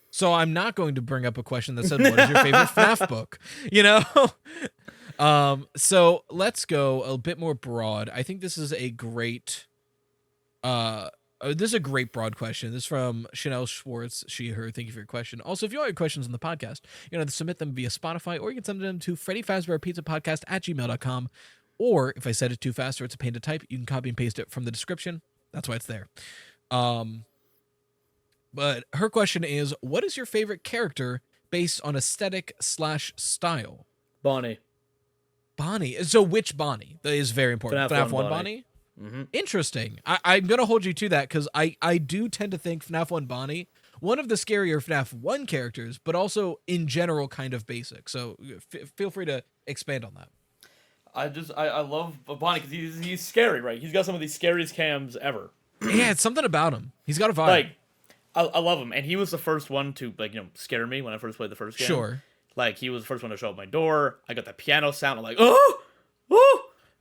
Speaker 2: So I'm not going to bring up a question that said, what is your favorite FNAF book? You know? So let's go a bit more broad. I think this is a great broad question. This is from Chanel Schwartz, she, her. Thank you for your question. Also, if you all have questions on the podcast, you know, submit them via Spotify, or you can send them to Freddy Fazbear Pizza Podcast at gmail.com. Or if I said it too fast or it's a pain to type, you can copy and paste it from the description. That's why it's there. But her question is, what is your favorite character based on aesthetic/style?
Speaker 1: Bonnie.
Speaker 2: So which Bonnie? That is very important. FNAF 1 Bonnie? Interesting. I'm going to hold you to that because I do tend to think FNAF 1 Bonnie, one of the scarier FNAF 1 characters, but also in general kind of basic. So feel free to expand on that.
Speaker 1: I love Bonnie because he's scary, right? He's got some of the scariest cams ever.
Speaker 2: Yeah, it's something about him. He's got a vibe.
Speaker 1: Like, I love him, and he was the first one to scare me when I first played the first game.
Speaker 2: Sure.
Speaker 1: Like he was the first one to show up my door. I got the piano sound. I'm like, oh,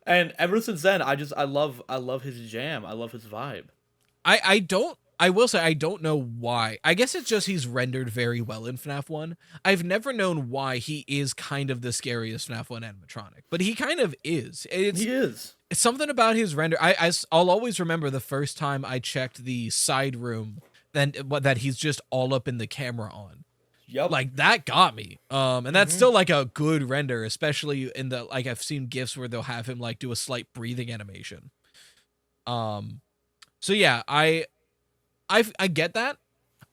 Speaker 1: and ever since then, I love his jam. I love his vibe.
Speaker 2: I will say I don't know why. I guess it's just he's rendered very well in FNAF 1. I've never known why he is kind of the scariest FNAF 1 animatronic, but he kind of is. He is. It's something about his render. I'll always remember the first time I checked the side room that he's just all up in the camera on.
Speaker 1: Yep.
Speaker 2: Like that got me. And that's still like a good render, especially in the like I've seen GIFs where they'll have him like do a slight breathing animation. So yeah, I get that.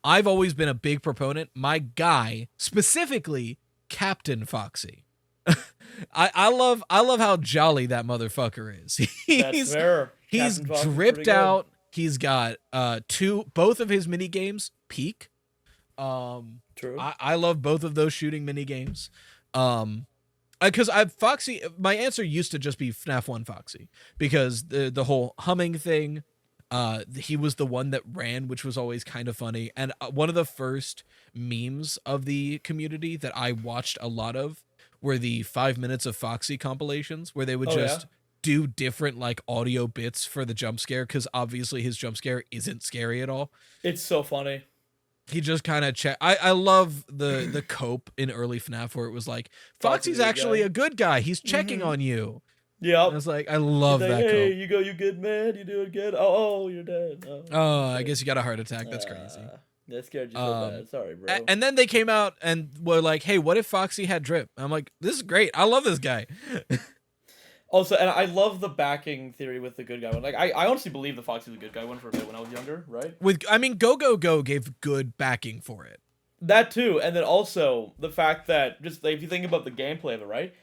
Speaker 2: I've always been a big proponent. My guy, specifically Captain Foxy. I love how jolly that motherfucker is.
Speaker 1: That's fair.
Speaker 2: He's dripped out. He's got both of his mini games peak.
Speaker 1: True.
Speaker 2: I love both of those shooting mini games. Because Foxy, my answer used to just be FNAF 1 Foxy because the whole humming thing. He was the one that ran, which was always kind of funny. And one of the first memes of the community that I watched a lot of were the 5 minutes of Foxy compilations where they would do different like audio bits for the jump scare. Cause obviously his jump scare isn't scary at all.
Speaker 1: It's so funny.
Speaker 2: He just kind of I love the cope in early FNAF where it was like, Foxy's actually a good guy. He's checking on you.
Speaker 1: Yeah.
Speaker 2: I was like, I love that
Speaker 1: Hey,
Speaker 2: cope.
Speaker 1: you good, man? You doing good? Oh, you're dead.
Speaker 2: Oh, I guess you got a heart attack. That's crazy.
Speaker 1: That scared you so bad. Sorry, bro.
Speaker 2: And then they came out and were like, hey, what if Foxy had drip? I'm like, this is great. I love this guy.
Speaker 1: Also, and I love the backing theory with the good guy one. Like, I honestly believe the Foxy was a good guy one for a bit when I was younger, right?
Speaker 2: Go Go Go gave good backing for it.
Speaker 1: That too, and then also the fact that just like, if you think about the gameplay of it, right?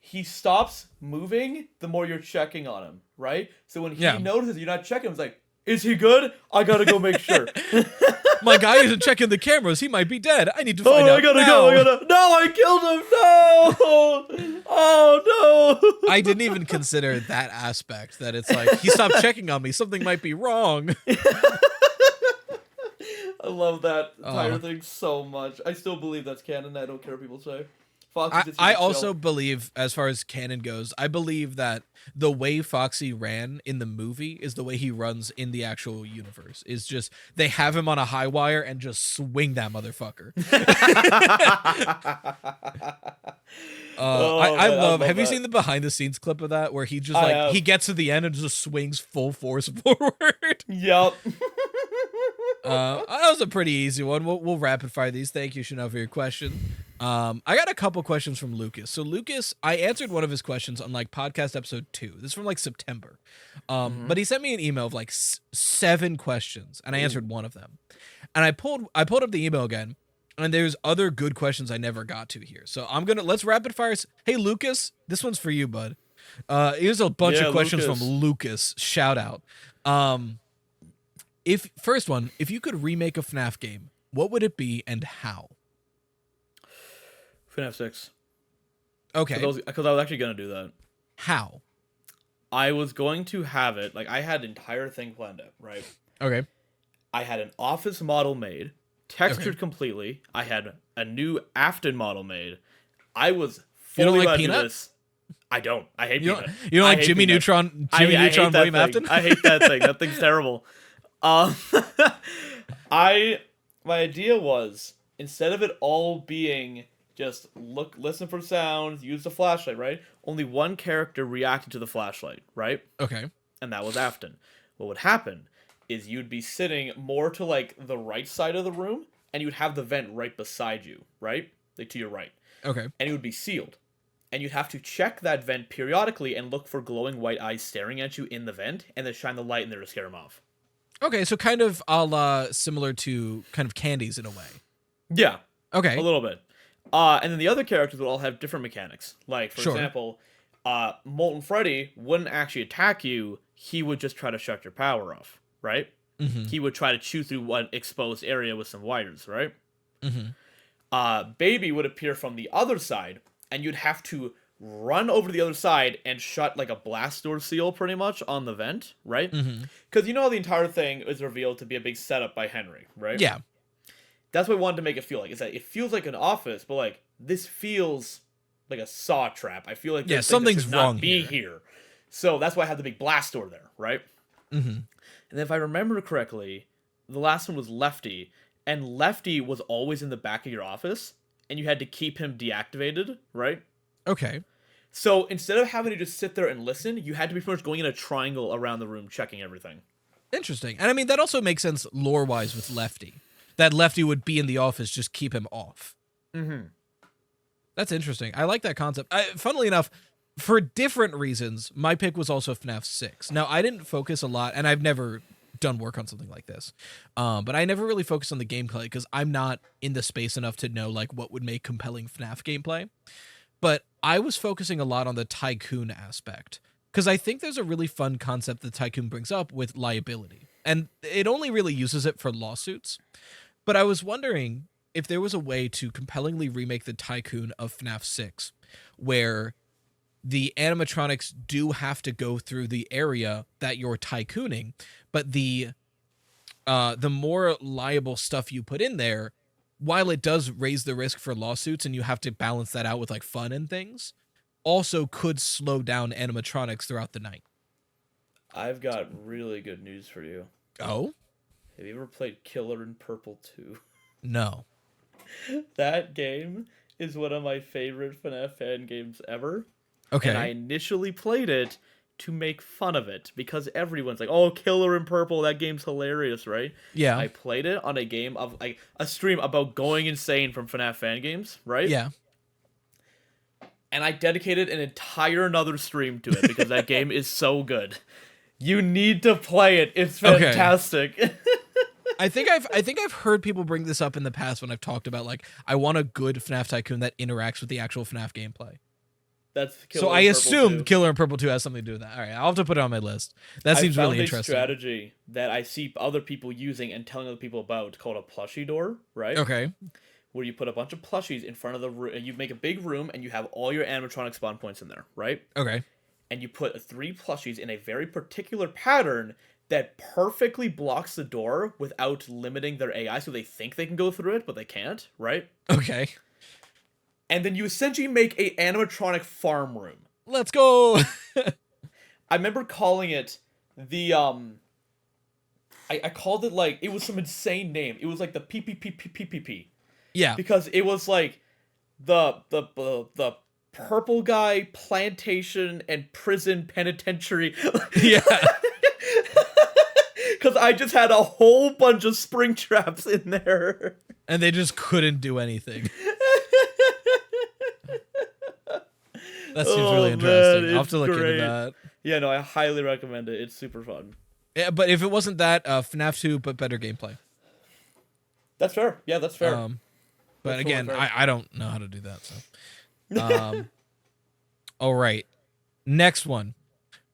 Speaker 1: He stops moving the more you're checking on him, right? So when he notices you're not checking, it's like, is he good? I gotta go make sure.
Speaker 2: My guy isn't checking the cameras. He might be dead. I need to find out.
Speaker 1: I gotta go. No, I killed him. No. Oh no.
Speaker 2: I didn't even consider that aspect. That it's like he stopped checking on me. Something might be wrong.
Speaker 1: I love that entire thing so much. I still believe that's canon. I don't care what people say.
Speaker 2: I also believe, as far as canon goes, I believe that the way Foxy ran in the movie is the way he runs in the actual universe. Is just they have him on a high wire and just swing that motherfucker. I love. Have you seen the behind the scenes clip of that where he just like he gets to the end and just swings full force forward?
Speaker 1: Yep.
Speaker 2: That was a pretty easy one. We'll rapid fire these. Thank you, Chanel, for your question. I got a couple questions from Lucas. So Lucas, I answered one of his questions on like podcast episode 2. This is from like September. But he sent me an email of like 7 questions, and I answered one of them. And I pulled up the email again, and there's other good questions I never got to here. So let's rapid fire. Hey Lucas, this one's for you, bud. Here's a bunch of questions from Lucas. Shout out. If you could remake a FNAF game, what would it be and how?
Speaker 1: FNAF 6.
Speaker 2: Okay.
Speaker 1: Because I was actually going to do that.
Speaker 2: How?
Speaker 1: I was going to have it, like, I had an entire thing planned out, right?
Speaker 2: Okay.
Speaker 1: I had an office model made, textured completely. I had a new Afton model made. I was fully about to do this. I don't. I hate Peanut.
Speaker 2: You don't like Jimmy Neutron? William Afton?
Speaker 1: I hate that thing. That thing's terrible. My idea was, instead of it all being just listen for sounds, use the flashlight, right? Only one character reacted to the flashlight, right?
Speaker 2: Okay.
Speaker 1: And that was Afton. What would happen is you'd be sitting more to like the right side of the room, and you'd have the vent right beside you, right? Like to your right.
Speaker 2: Okay.
Speaker 1: And it would be sealed. And you'd have to check that vent periodically and look for glowing white eyes staring at you in the vent, and then shine the light in there to scare them off.
Speaker 2: Okay, so kind of a la similar to kind of Candies in a way.
Speaker 1: Yeah.
Speaker 2: Okay.
Speaker 1: A little bit. And then the other characters would all have different mechanics. Like, for example, Molten Freddy wouldn't actually attack you. He would just try to shut your power off, right? Mm-hmm. He would try to chew through one exposed area with some wires, right? Mm-hmm. Baby would appear from the other side, and you'd have to run over to the other side and shut like a blast door seal pretty much on the vent, right? Because you know how the entire thing is revealed to be a big setup by Henry, right?
Speaker 2: Yeah.
Speaker 1: That's what I wanted to make it feel like. Is that it feels like an office, but like this feels like a saw trap. I feel like
Speaker 2: something's wrong
Speaker 1: here. So that's why I had the big blast door there, right? Mm-hmm. And then if I remember correctly, the last one was Lefty, and Lefty was always in the back of your office, and you had to keep him deactivated, right?
Speaker 2: Okay.
Speaker 1: So instead of having to just sit there and listen, you had to be pretty much going in a triangle around the room, checking everything.
Speaker 2: Interesting. And I mean, that also makes sense lore-wise with Lefty. That Lefty would be in the office, just keep him off. Mm-hmm. That's interesting. I like that concept. Funnily enough, for different reasons, my pick was also FNAF 6. Now, I didn't focus a lot, and I've never done work on something like this. But I never really focused on the gameplay because I'm not in the space enough to know like what would make compelling FNAF gameplay. But I was focusing a lot on the tycoon aspect because I think there's a really fun concept that Tycoon brings up with liability. And it only really uses it for lawsuits. But I was wondering if there was a way to compellingly remake the Tycoon of FNAF 6 where the animatronics do have to go through the area that you're tycooning, but the more liable stuff you put in there, while it does raise the risk for lawsuits and you have to balance that out with like fun and things, also could slow down animatronics throughout the night.
Speaker 1: I've got really good news for you.
Speaker 2: Oh?
Speaker 1: Have you ever played Killer in Purple 2?
Speaker 2: No.
Speaker 1: That game is one of my favorite FNAF fan games ever.
Speaker 2: Okay.
Speaker 1: And I initially played it to make fun of it because everyone's like, "Oh, Killer in Purple, that game's hilarious, right?"
Speaker 2: Yeah.
Speaker 1: I played it on a game of like a stream about going insane from FNAF fan games, right?
Speaker 2: Yeah.
Speaker 1: And I dedicated an entire another stream to it because that game is so good. You need to play it. It's fantastic. Okay.
Speaker 2: I think I've heard people bring this up in the past when I've talked about like I want a good FNAF tycoon that interacts with the actual FNAF gameplay.
Speaker 1: That's Killer
Speaker 2: so I assume
Speaker 1: 2.
Speaker 2: Killer in Purple 2 has something to do with that. All right, I'll have to put it on my list. That seems really interesting.
Speaker 1: I found a strategy that I see other people using and telling other people about called a plushie door, right?
Speaker 2: Okay.
Speaker 1: Where you put a bunch of plushies in front of the room, and you make a big room, and you have all your animatronic spawn points in there, right?
Speaker 2: Okay.
Speaker 1: And you put 3 plushies in a very particular pattern that perfectly blocks the door without limiting their AI, so they think they can go through it, but they can't, right?
Speaker 2: Okay.
Speaker 1: And then you essentially make a animatronic farm room.
Speaker 2: Let's go!
Speaker 1: I remember calling it the, I called it like, it was some insane name. It was like the PPPPPPP.
Speaker 2: Yeah.
Speaker 1: Because it was like the purple guy, plantation, and prison penitentiary.
Speaker 2: Yeah.
Speaker 1: Because I just had a whole bunch of spring traps in there.
Speaker 2: And they just couldn't do anything. That seems really interesting.
Speaker 1: Man,
Speaker 2: I'll have to look
Speaker 1: great.
Speaker 2: into that.
Speaker 1: Yeah, no, I highly recommend it. It's super fun.
Speaker 2: Yeah, but if it wasn't that, FNAF 2, but better gameplay.
Speaker 1: That's fair. Yeah, that's fair.
Speaker 2: But
Speaker 1: That's
Speaker 2: again,
Speaker 1: totally fair.
Speaker 2: I don't know how to do that. So, all right. Next one.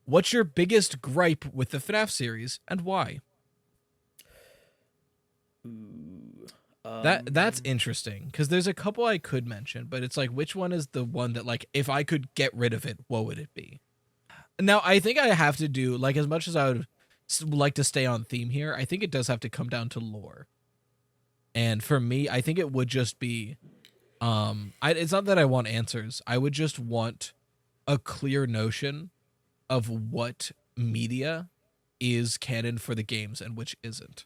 Speaker 2: What's your biggest gripe with the FNAF series and why? That's interesting because there's a couple I could mention, but it's like which one is the one that like if I could get rid of it, what would it be? Now I think I have to do like as much as I would like to stay on theme here. I think it does have to come down to lore, and for me, I think it would just be, it's not that I want answers. I would just want a clear notion of what media is canon for the games and which isn't.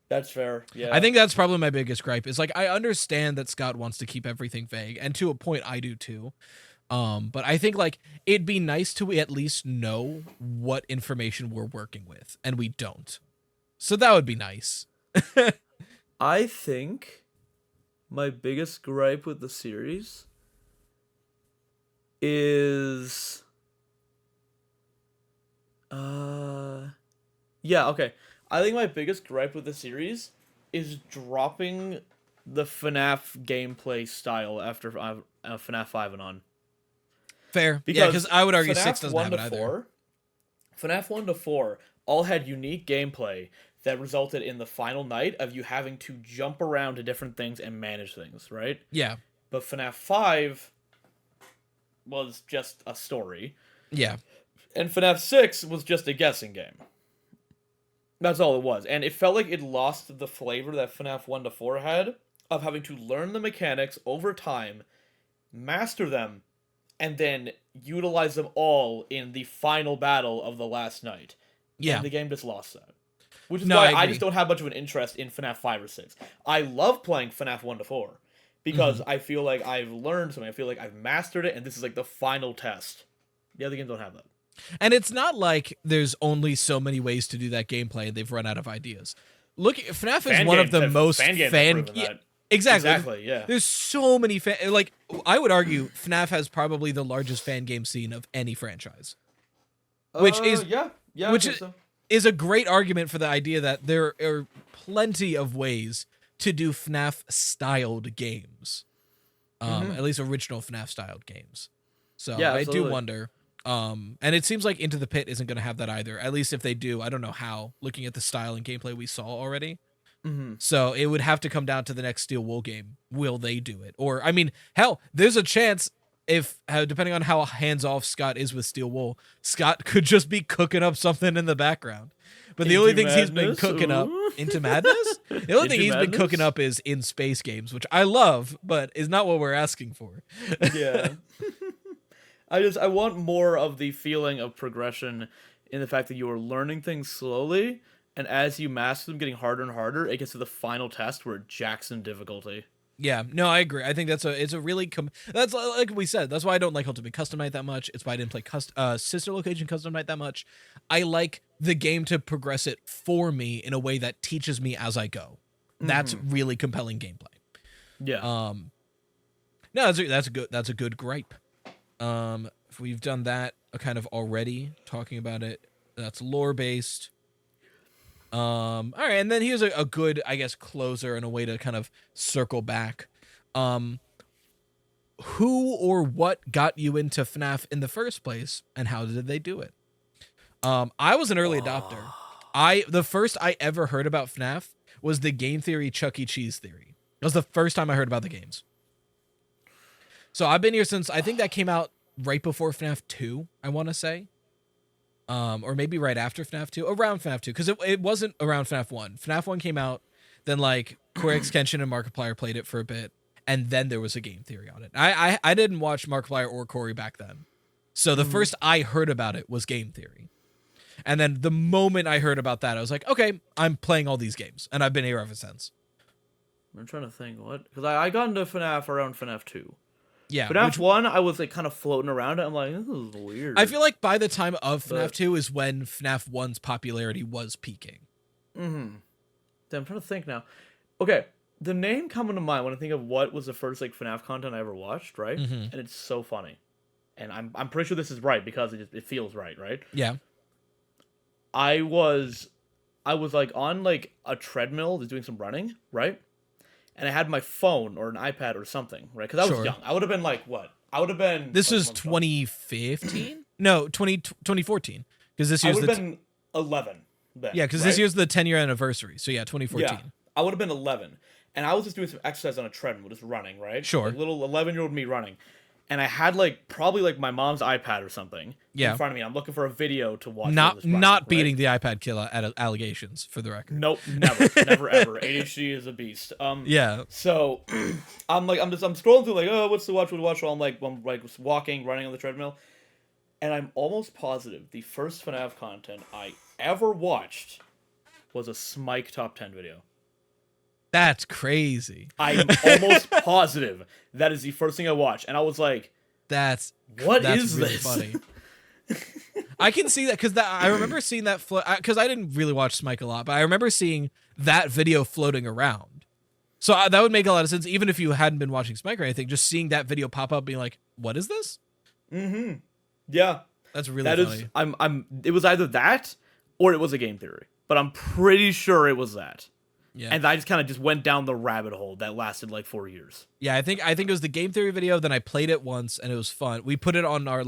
Speaker 1: That's fair. Yeah.
Speaker 2: I think that's probably my biggest gripe is like I understand that Scott wants to keep everything vague, and to a point I do too. But I think like it'd be nice to at least know what information we're working with, and we don't. So that would be nice.
Speaker 1: I think my biggest gripe with the series is yeah, okay. I think my biggest gripe with the series is dropping the FNAF gameplay style after FNAF 5 and on.
Speaker 2: Fair. Because I would argue
Speaker 1: FNAF
Speaker 2: 6 doesn't have it either.
Speaker 1: 4, FNAF 1 to 4 all had unique gameplay that resulted in the final night of you having to jump around to different things and manage things, right?
Speaker 2: Yeah.
Speaker 1: But FNAF 5 was just a story.
Speaker 2: Yeah.
Speaker 1: And FNAF 6 was just a guessing game. That's all it was. And it felt like it lost the flavor that FNAF 1 to 4 had of having to learn the mechanics over time, master them, and then utilize them all in the final battle of the last night.
Speaker 2: Yeah.
Speaker 1: And the game just lost that. Which is why
Speaker 2: I
Speaker 1: I just don't have much of an interest in FNAF 5 or 6. I love playing FNAF 1 to 4 because I feel like I've learned something. I feel like I've mastered it, and this is like the final test. The other games don't have that.
Speaker 2: And it's not like there's only so many ways to do that gameplay and they've run out of ideas. Look, FNAF is one of the most Exactly,
Speaker 1: yeah.
Speaker 2: There's so many like I would argue FNAF has probably the largest fan game scene of any franchise. Which is is a great argument for the idea that there are plenty of ways to do FNAF styled games. At least original FNAF styled games. So yeah, I do wonder. And it seems like Into the Pit isn't going to have that either. At least if they do, I don't know how, looking at the style and gameplay we saw already. So it would have to come down to the next Steel Wool game. Will they do it? Or, I mean, hell, there's a chance if, depending on how hands-off Scott is with Steel Wool, Scott could just be cooking up something in the background. But the only things he's been cooking up into madness? The only thing he's been cooking up is in space games, which I love, but is not what we're asking for.
Speaker 1: Yeah. I want more of the feeling of progression in the fact that you are learning things slowly and as you master them getting harder and harder, it gets to the final test where it jacks in difficulty.
Speaker 2: Yeah, no, I agree. I think it's a really that's like we said. That's why I don't like Ultimate Custom Night that much. It's why I didn't play Sister Location Custom Night that much. I like the game to progress it for me in a way that teaches me as I go. That's really compelling gameplay.
Speaker 1: Yeah.
Speaker 2: No, that's a good gripe. If we've done that kind of already, talking about it, that's lore based. All right, and then here's a good, I guess, closer and a way to kind of circle back. Who or what got you into FNAF in the first place, and how did they do it? I was an early adopter. The first I ever heard about FNAF was the game theory Chuck E. Cheese theory. That was the first time I heard about the games. So I've been here since, I think that came out right before FNAF 2, I want to say. Or maybe right after FNAF 2, around FNAF 2, because it wasn't around FNAF 1. FNAF 1 came out, then like Corey Kenshin and Markiplier played it for a bit, and then there was a game theory on it. I didn't watch Markiplier or Corey back then. So the first I heard about it was game theory. And then the moment I heard about that, I was like, okay, I'm playing all these games, and I've been here ever since.
Speaker 1: I'm trying to think, what? Because I got into FNAF around FNAF 2.
Speaker 2: Yeah.
Speaker 1: FNAF 1, I was like kind of floating around it. I'm like, this is weird.
Speaker 2: I feel like by the time of FNAF 2 is when FNAF 1's popularity was peaking.
Speaker 1: Mm-hmm. Damn, I'm trying to think now. Okay, the name coming to mind when I think of what was the first like FNAF content I ever watched, right? And it's so funny. And I'm pretty sure this is right because it feels right, right?
Speaker 2: Yeah.
Speaker 1: I was like on like a treadmill just doing some running, right? And I had my phone or an iPad or something, right? Because I was young. I would have been like, what? I would have been...
Speaker 2: This was 2015? No, 2014. Because this year's
Speaker 1: I would have been 11 then.
Speaker 2: Yeah, because this year's the 10-year anniversary. So yeah, 2014.
Speaker 1: Yeah, I would have been 11. And I was just doing some exercise on a treadmill, just running, right?
Speaker 2: Sure.
Speaker 1: Like little 11-year-old me running. And I had like probably like my mom's iPad or something in front of me. I'm looking for a video to watch.
Speaker 2: Not beating the iPad killer at allegations, for the record.
Speaker 1: Nope, never, never ever. ADHD is a beast.
Speaker 2: Yeah.
Speaker 1: So I'm scrolling through like, oh, what's to watch? So I'm like walking, running on the treadmill, and I'm almost positive the first FNAF content I ever watched was a Smike top 10 video.
Speaker 2: That's crazy.
Speaker 1: I'm almost positive that is the first thing I watched, and I was like,
Speaker 2: that's
Speaker 1: really
Speaker 2: this? Funny. I can see that because I remember seeing that because I didn't really watch Smike a lot, but I remember seeing that video floating around. So that would make a lot of sense, even if you hadn't been watching Smike or anything. Just seeing that video pop up, being like, "What is this?"
Speaker 1: Mm-hmm. Yeah,
Speaker 2: that's really funny.
Speaker 1: It was either that or it was a game theory, but I'm pretty sure it was that. Yeah. And I just kind of went down the rabbit hole that lasted like 4 years.
Speaker 2: Yeah, I think it was the game theory video. Then I played it once and it was fun. We put it on our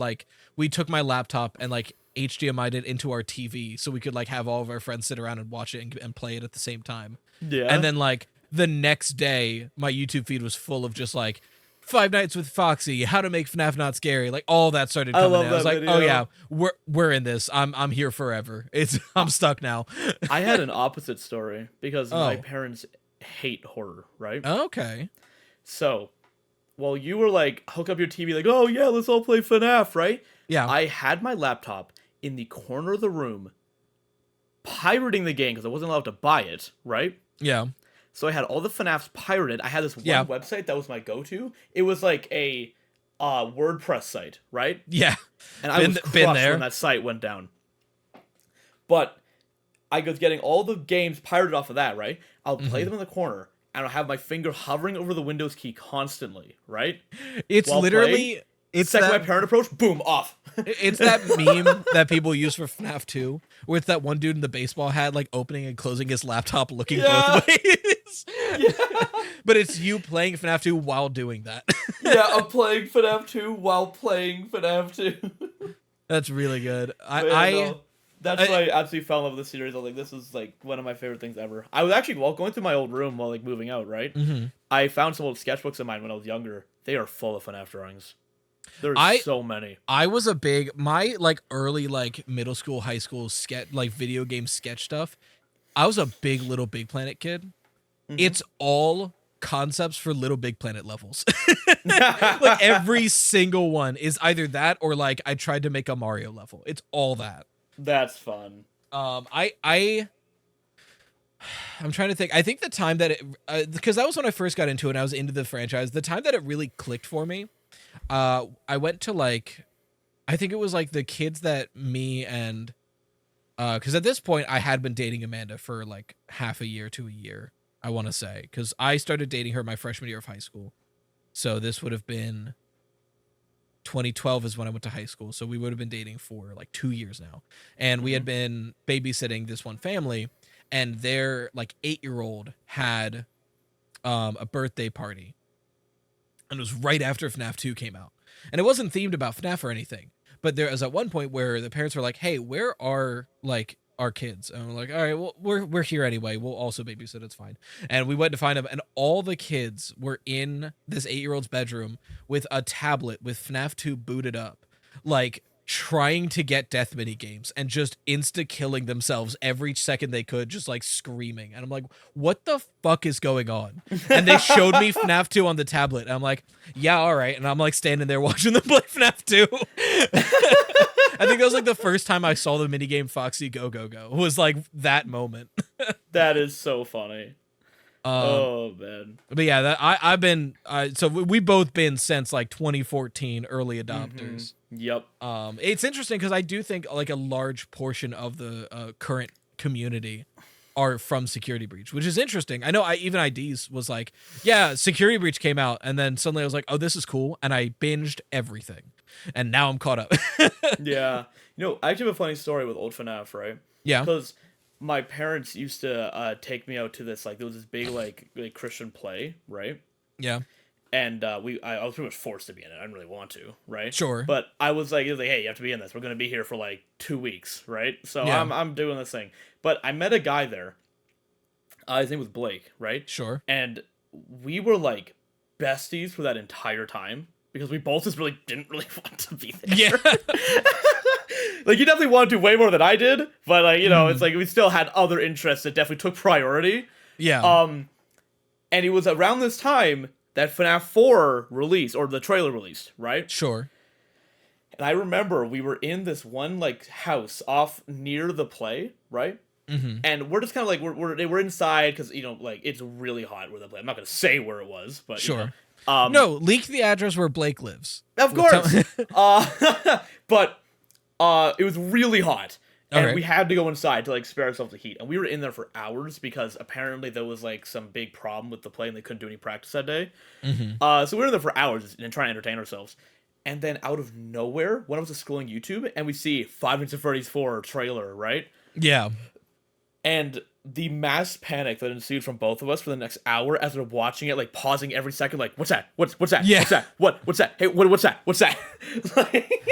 Speaker 2: we took my laptop and HDMI'd it into our TV so we could have all of our friends sit around and watch it and play it at the same time.
Speaker 1: Yeah.
Speaker 2: And then the next day, my YouTube feed was full of just 5 Nights with Foxy, how to make FNAF not scary, all that started coming in. I was like, video. Oh yeah, we're in this. I'm here forever. I'm stuck now.
Speaker 1: I had an opposite story because my parents hate horror, right?
Speaker 2: Okay.
Speaker 1: So, while you were hook up your TV, oh yeah, let's all play FNAF, right?
Speaker 2: Yeah.
Speaker 1: I had my laptop in the corner of the room, pirating the game because I wasn't allowed to buy it, right?
Speaker 2: Yeah.
Speaker 1: So I had all the FNAFs pirated. I had this one website that was my go-to. It was like a WordPress site, right?
Speaker 2: Yeah.
Speaker 1: And I was crushed when that site went down. But I was getting all the games pirated off of that, right? I'll play them in the corner, and I'll have my finger hovering over the Windows key constantly, right?
Speaker 2: It's while literally...
Speaker 1: It's second my parent approach, boom, off.
Speaker 2: It's that meme that people use for FNAF 2, where it's that one dude in the baseball hat, opening and closing his laptop, looking both ways. Yeah. But it's you playing FNAF 2 while doing that.
Speaker 1: Yeah, I'm playing FNAF 2 while playing FNAF 2.
Speaker 2: That's really good.
Speaker 1: That's why I absolutely fell in love with the series. I was like, this is one of my favorite things ever. I was actually going through my old room while moving out, right?
Speaker 2: Mm-hmm.
Speaker 1: I found some old sketchbooks of mine when I was younger. They are full of FNAF drawings. There's so many. I was
Speaker 2: a big early middle school, high school sketch video game sketch stuff. I was a big Little Big Planet kid. Mm-hmm. It's all concepts for Little Big Planet levels. Every single one is either that or I tried to make a Mario level. It's all that.
Speaker 1: That's fun.
Speaker 2: I I'm trying to think. I think the time that it, because that was when I first got into it and I was into the franchise, the time that it really clicked for me, I went to like, I think it was like the kids that me and, because at this point I had been dating Amanda for like half a year to a year, I want to say, because I started dating her my freshman year of high school. So this would have been 2012 is when I went to high school. So we would have been dating for like 2 years now. And we had been babysitting this one family, and their like 8-year-old had a birthday party. And it was right after FNAF 2 came out. And it wasn't themed about FNAF or anything. But there was at one point where the parents were like, hey, where are like our kids? And we're like, all right, well, we're here anyway. We'll also babysit. It's fine. And we went to find them, and all the kids were in this 8-year-old's bedroom with a tablet with FNAF 2 booted up, like trying to get death mini games and just insta-killing themselves every second they could, just like screaming. And I'm like, what the fuck is going on? And they showed me FNAF 2 on the tablet. And I'm like, yeah, all right. And I'm like standing there watching them play FNAF 2. I think that was like the first time I saw the minigame Foxy Go Go Go. Was like that moment.
Speaker 1: That is so funny. Oh man.
Speaker 2: But yeah, that I've been so we both been since like 2014 early adopters.
Speaker 1: Yep.
Speaker 2: It's interesting because I do think like a large portion of the current community are from Security Breach, which is interesting. I know even IDs was like, yeah, Security Breach came out, and then suddenly I was like, oh, this is cool, and I binged everything, and now I'm caught up.
Speaker 1: Yeah. I actually have a funny story with old FNAF, right?
Speaker 2: Yeah.
Speaker 1: Because my parents used to take me out to this, like, there was this big, like Christian play, right?
Speaker 2: Yeah.
Speaker 1: And I was pretty much forced to be in it. I didn't really want to, right?
Speaker 2: Sure.
Speaker 1: But I was like, hey, you have to be in this. We're going to be here for, like, 2 weeks, right? So
Speaker 2: Yeah.
Speaker 1: I'm doing this thing. But I met a guy there. His name was Blake, right?
Speaker 2: Sure.
Speaker 1: And we were, like, besties for that entire time. Because we both just really didn't really want to be there.
Speaker 2: Yeah.
Speaker 1: Like, you definitely wanted to way more than I did, but, like, it's like we still had other interests that definitely took priority.
Speaker 2: Yeah.
Speaker 1: And it was around this time that FNAF 4 released, or the trailer released, right?
Speaker 2: Sure.
Speaker 1: And I remember we were in this one, like, house off near the play, right?
Speaker 2: Mm-hmm.
Speaker 1: And we're just kind of like, we're inside, because, like, it's really hot where the play. I'm not going to say where it was, but,
Speaker 2: sure. No, leak the address where Blake lives.
Speaker 1: Of course. But it was really hot. And we had to go inside to, like, spare ourselves the heat. And we were in there for hours because apparently there was, like, some big problem with the play and they couldn't do any practice that day.
Speaker 2: Mm-hmm.
Speaker 1: So we were in there for hours and trying to entertain ourselves. And then out of nowhere, one of us is scrolling YouTube and we see 5 Nights at Freddy's 4 trailer, right?
Speaker 2: Yeah.
Speaker 1: And the mass panic that ensued from both of us for the next hour as we're watching it, like, pausing every second, like, what's that? What's that?
Speaker 2: Yeah.
Speaker 1: What's that? What's that? Hey, what's that? What's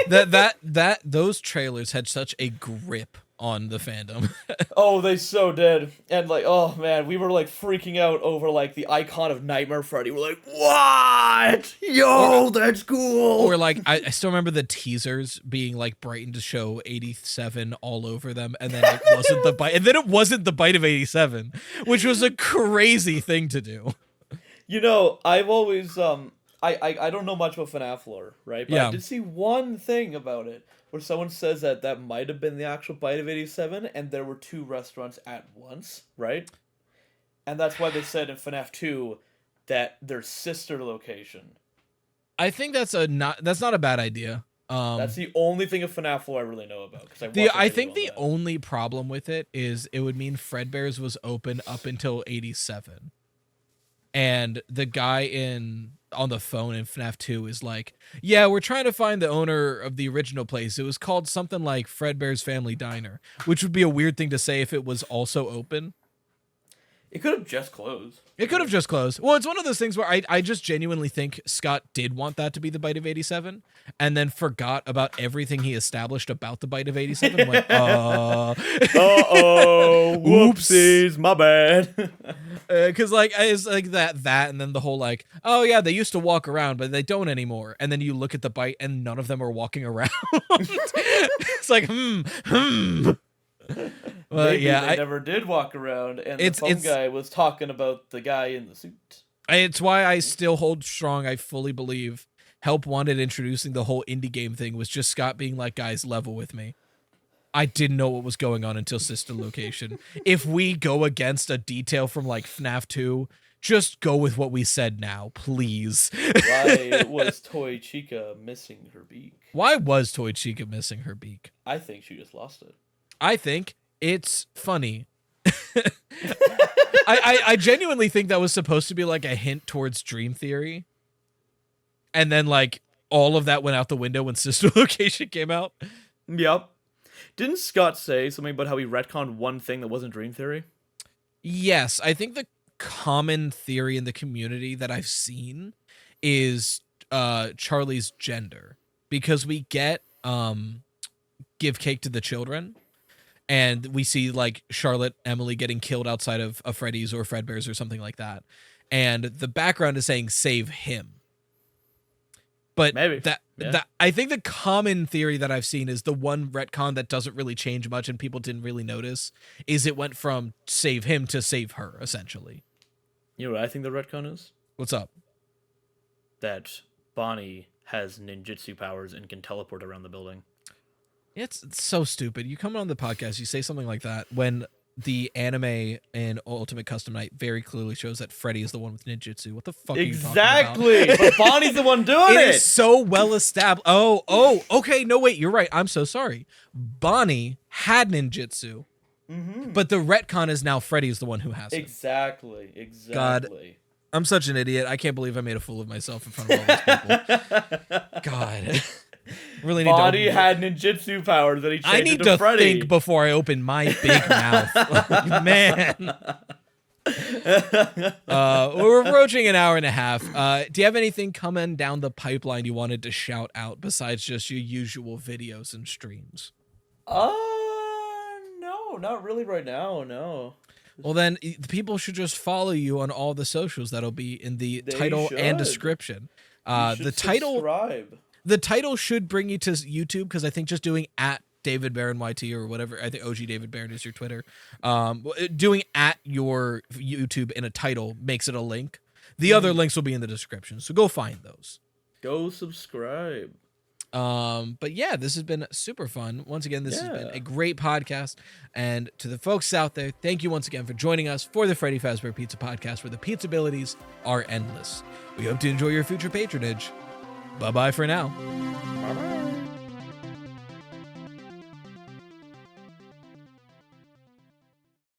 Speaker 1: that?
Speaker 2: Those trailers had such a grip on the fandom.
Speaker 1: Oh, they so did. And, like, oh man, we were, like, freaking out over, like, the icon of Nightmare Freddy. We're like, what? Yo, that's cool.
Speaker 2: Or like I still remember the teasers being like brightened to show 87 all over them, and then it wasn't the bite, and then it wasn't the bite of 87, which was a crazy thing to do.
Speaker 1: I've always I don't know much about FNAF lore, right? But I did see one thing about it where someone says that might have been the actual bite of 87, and there were 2 restaurants at once, right? And that's why they said in FNAF 2 that their sister location.
Speaker 2: I think that's not a bad idea.
Speaker 1: That's the only thing of FNAF lore I really know about.
Speaker 2: I think the only problem with it is it would mean Fredbear's was open up until 87. And the guy on the phone in FNAF 2 is like, yeah, we're trying to find the owner of the original place. It was called something like Fredbear's Family Diner, which would be a weird thing to say if it was also open.
Speaker 1: It could have just closed.
Speaker 2: It could have just closed. Well, it's one of those things where I just genuinely think Scott did want that to be the bite of 87 and then forgot about everything he established about the bite of 87. Went,
Speaker 1: whoopsies, my bad.
Speaker 2: Because like it's like that and then the whole like, oh yeah, they used to walk around but they don't anymore, and then you look at the bite and none of them are walking around. It's like
Speaker 1: Maybe they never did walk around, and the phone guy was talking about the guy in the suit.
Speaker 2: It's why I still hold strong. I fully believe Help Wanted introducing the whole indie game thing was just Scott being like, guys, level with me. I didn't know what was going on until Sister Location. If we go against a detail from like FNAF 2, just go with what we said now, please.
Speaker 1: Why was Toy Chica missing her beak?
Speaker 2: Why was Toy Chica missing her beak?
Speaker 1: I think she just lost it.
Speaker 2: I think it's funny. I genuinely think that was supposed to be like a hint towards Dream Theory. And then like all of that went out the window when Sister Location came out.
Speaker 1: Yep. Didn't Scott say something about how he retconned one thing that wasn't Dream Theory?
Speaker 2: Yes, I think the common theory in the community that I've seen is Charlie's gender, because we get Give Cake to the Children, and we see like Charlotte Emily getting killed outside of a Freddy's or Fredbear's or something like that, and the background is saying save him. But
Speaker 1: maybe
Speaker 2: that I think the common theory that I've seen is the one retcon that doesn't really change much and people didn't really notice is it went from save him to save her, essentially.
Speaker 1: You know what I think the retcon is?
Speaker 2: What's up?
Speaker 1: That Bonnie has ninjutsu powers and can teleport around the building.
Speaker 2: It's so stupid. You come on the podcast, you say something like that when the anime and Ultimate Custom Night very clearly shows that Freddy is the one with ninjutsu. What the fuck are you talking about?
Speaker 1: Exactly! But Bonnie's the one doing it!
Speaker 2: It is so well established. Oh, okay. No, wait, you're right. I'm so sorry. Bonnie had ninjutsu, but the retcon is now Freddy's the one who has it.
Speaker 1: Exactly.
Speaker 2: God, I'm such an idiot. I can't believe I made a fool of myself in front of all these people. God. Really need
Speaker 1: Bonnie had ninjutsu powers that he changed
Speaker 2: I need
Speaker 1: into
Speaker 2: to
Speaker 1: Freddy.
Speaker 2: think before I open my big mouth. Like, man. We're approaching an hour and a half. Do you have anything coming down the pipeline you wanted to shout out besides just your usual videos and streams?
Speaker 1: No, not really right now, no.
Speaker 2: Well, then the people should just follow you on all the socials that'll be in the title and description.
Speaker 1: Subscribe.
Speaker 2: The title should bring you to YouTube, because I think just doing at David Barron YT or whatever, I think OG David Barron is your Twitter. Doing at your YouTube in a title makes it a link. The other links will be in the description, so go find those.
Speaker 1: Go subscribe.
Speaker 2: But yeah, this has been super fun. Once again, this has been a great podcast. And to the folks out there, thank you once again for joining us for the Freddy Fazbear Pizza Podcast, where the pizza abilities are endless. We hope to enjoy your future patronage. Bye-bye for now.